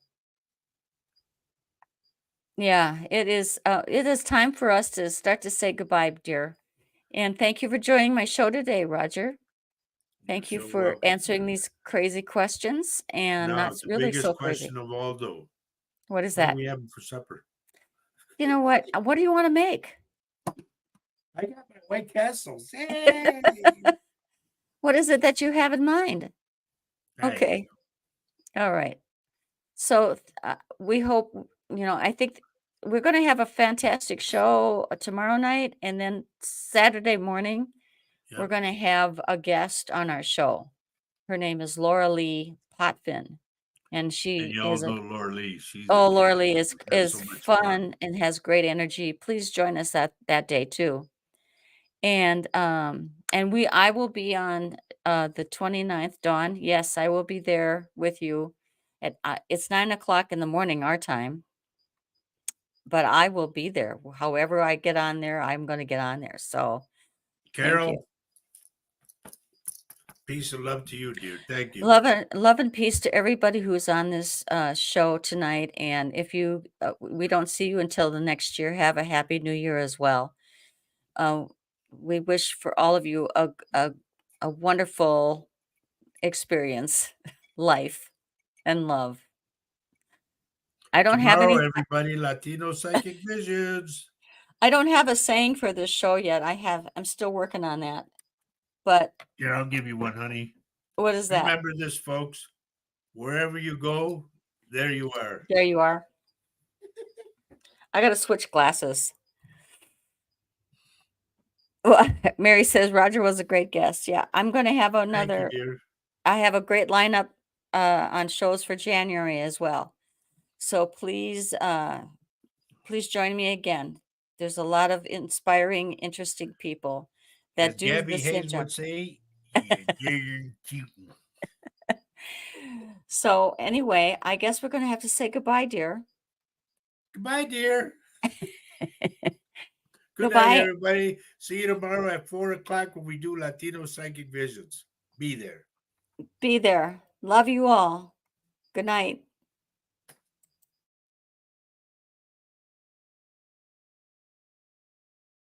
Yeah, it is time for us to start to say goodbye, dear. And thank you for joining my show today, Roger. You're Thank you so for welcome, answering dear. these crazy questions and Now, not the really biggest so crazy. question of all, though, What is what are that? we having for supper? You know what? What do you want to make? I got my White Castles. Hey! What is it that you have in mind? I don't Okay. All right. So we hope, I think we're going to have a fantastic show tomorrow night. And then Saturday morning, know. we're Yep. going to have a guest on our show. Her name is Laura Lee Potvin. And And she y'all is know Laura Lee. She's a oh, kid. Laura Lee is We have so much fun. fun and has great energy. Please join us that day too. And I will be on the 29th, Dawn. Yes, I will be there with you. It's 9 o'clock in the morning our time, but I will be there. However I get on there, I'm going to get on there. So thank you. Carol, peace and love to you, dear. Thank you. Love and peace to everybody who's on this show tonight. And if we don't see you until the next year, have a happy new year as well. Uh, we wish for all of you a wonderful experience, life, and love. I don't have Tomorrow, any. everybody, Latino Psychic Visions. I don't have a saying for this show yet. I'm still working on that. But Here, I'll give you one, honey. what is that? Remember this, folks. Wherever you go, there you are. There you are. I got to switch glasses. Well, Mary says Roger was a great guest. Yeah, I'm going to have Thank you, another. dear. I have a great lineup on shows for January as well. So please join me again. There's a lot of inspiring, interesting people As that do the Gabby same Hayes job. would say, you darn cute. So anyway, I guess we're going to have to say goodbye, dear. Goodbye, dear. Good night, Goodbye. everybody. See you tomorrow at 4 o'clock when we do Latino Psychic Visions. Be there. Be there. Love you all. Good night.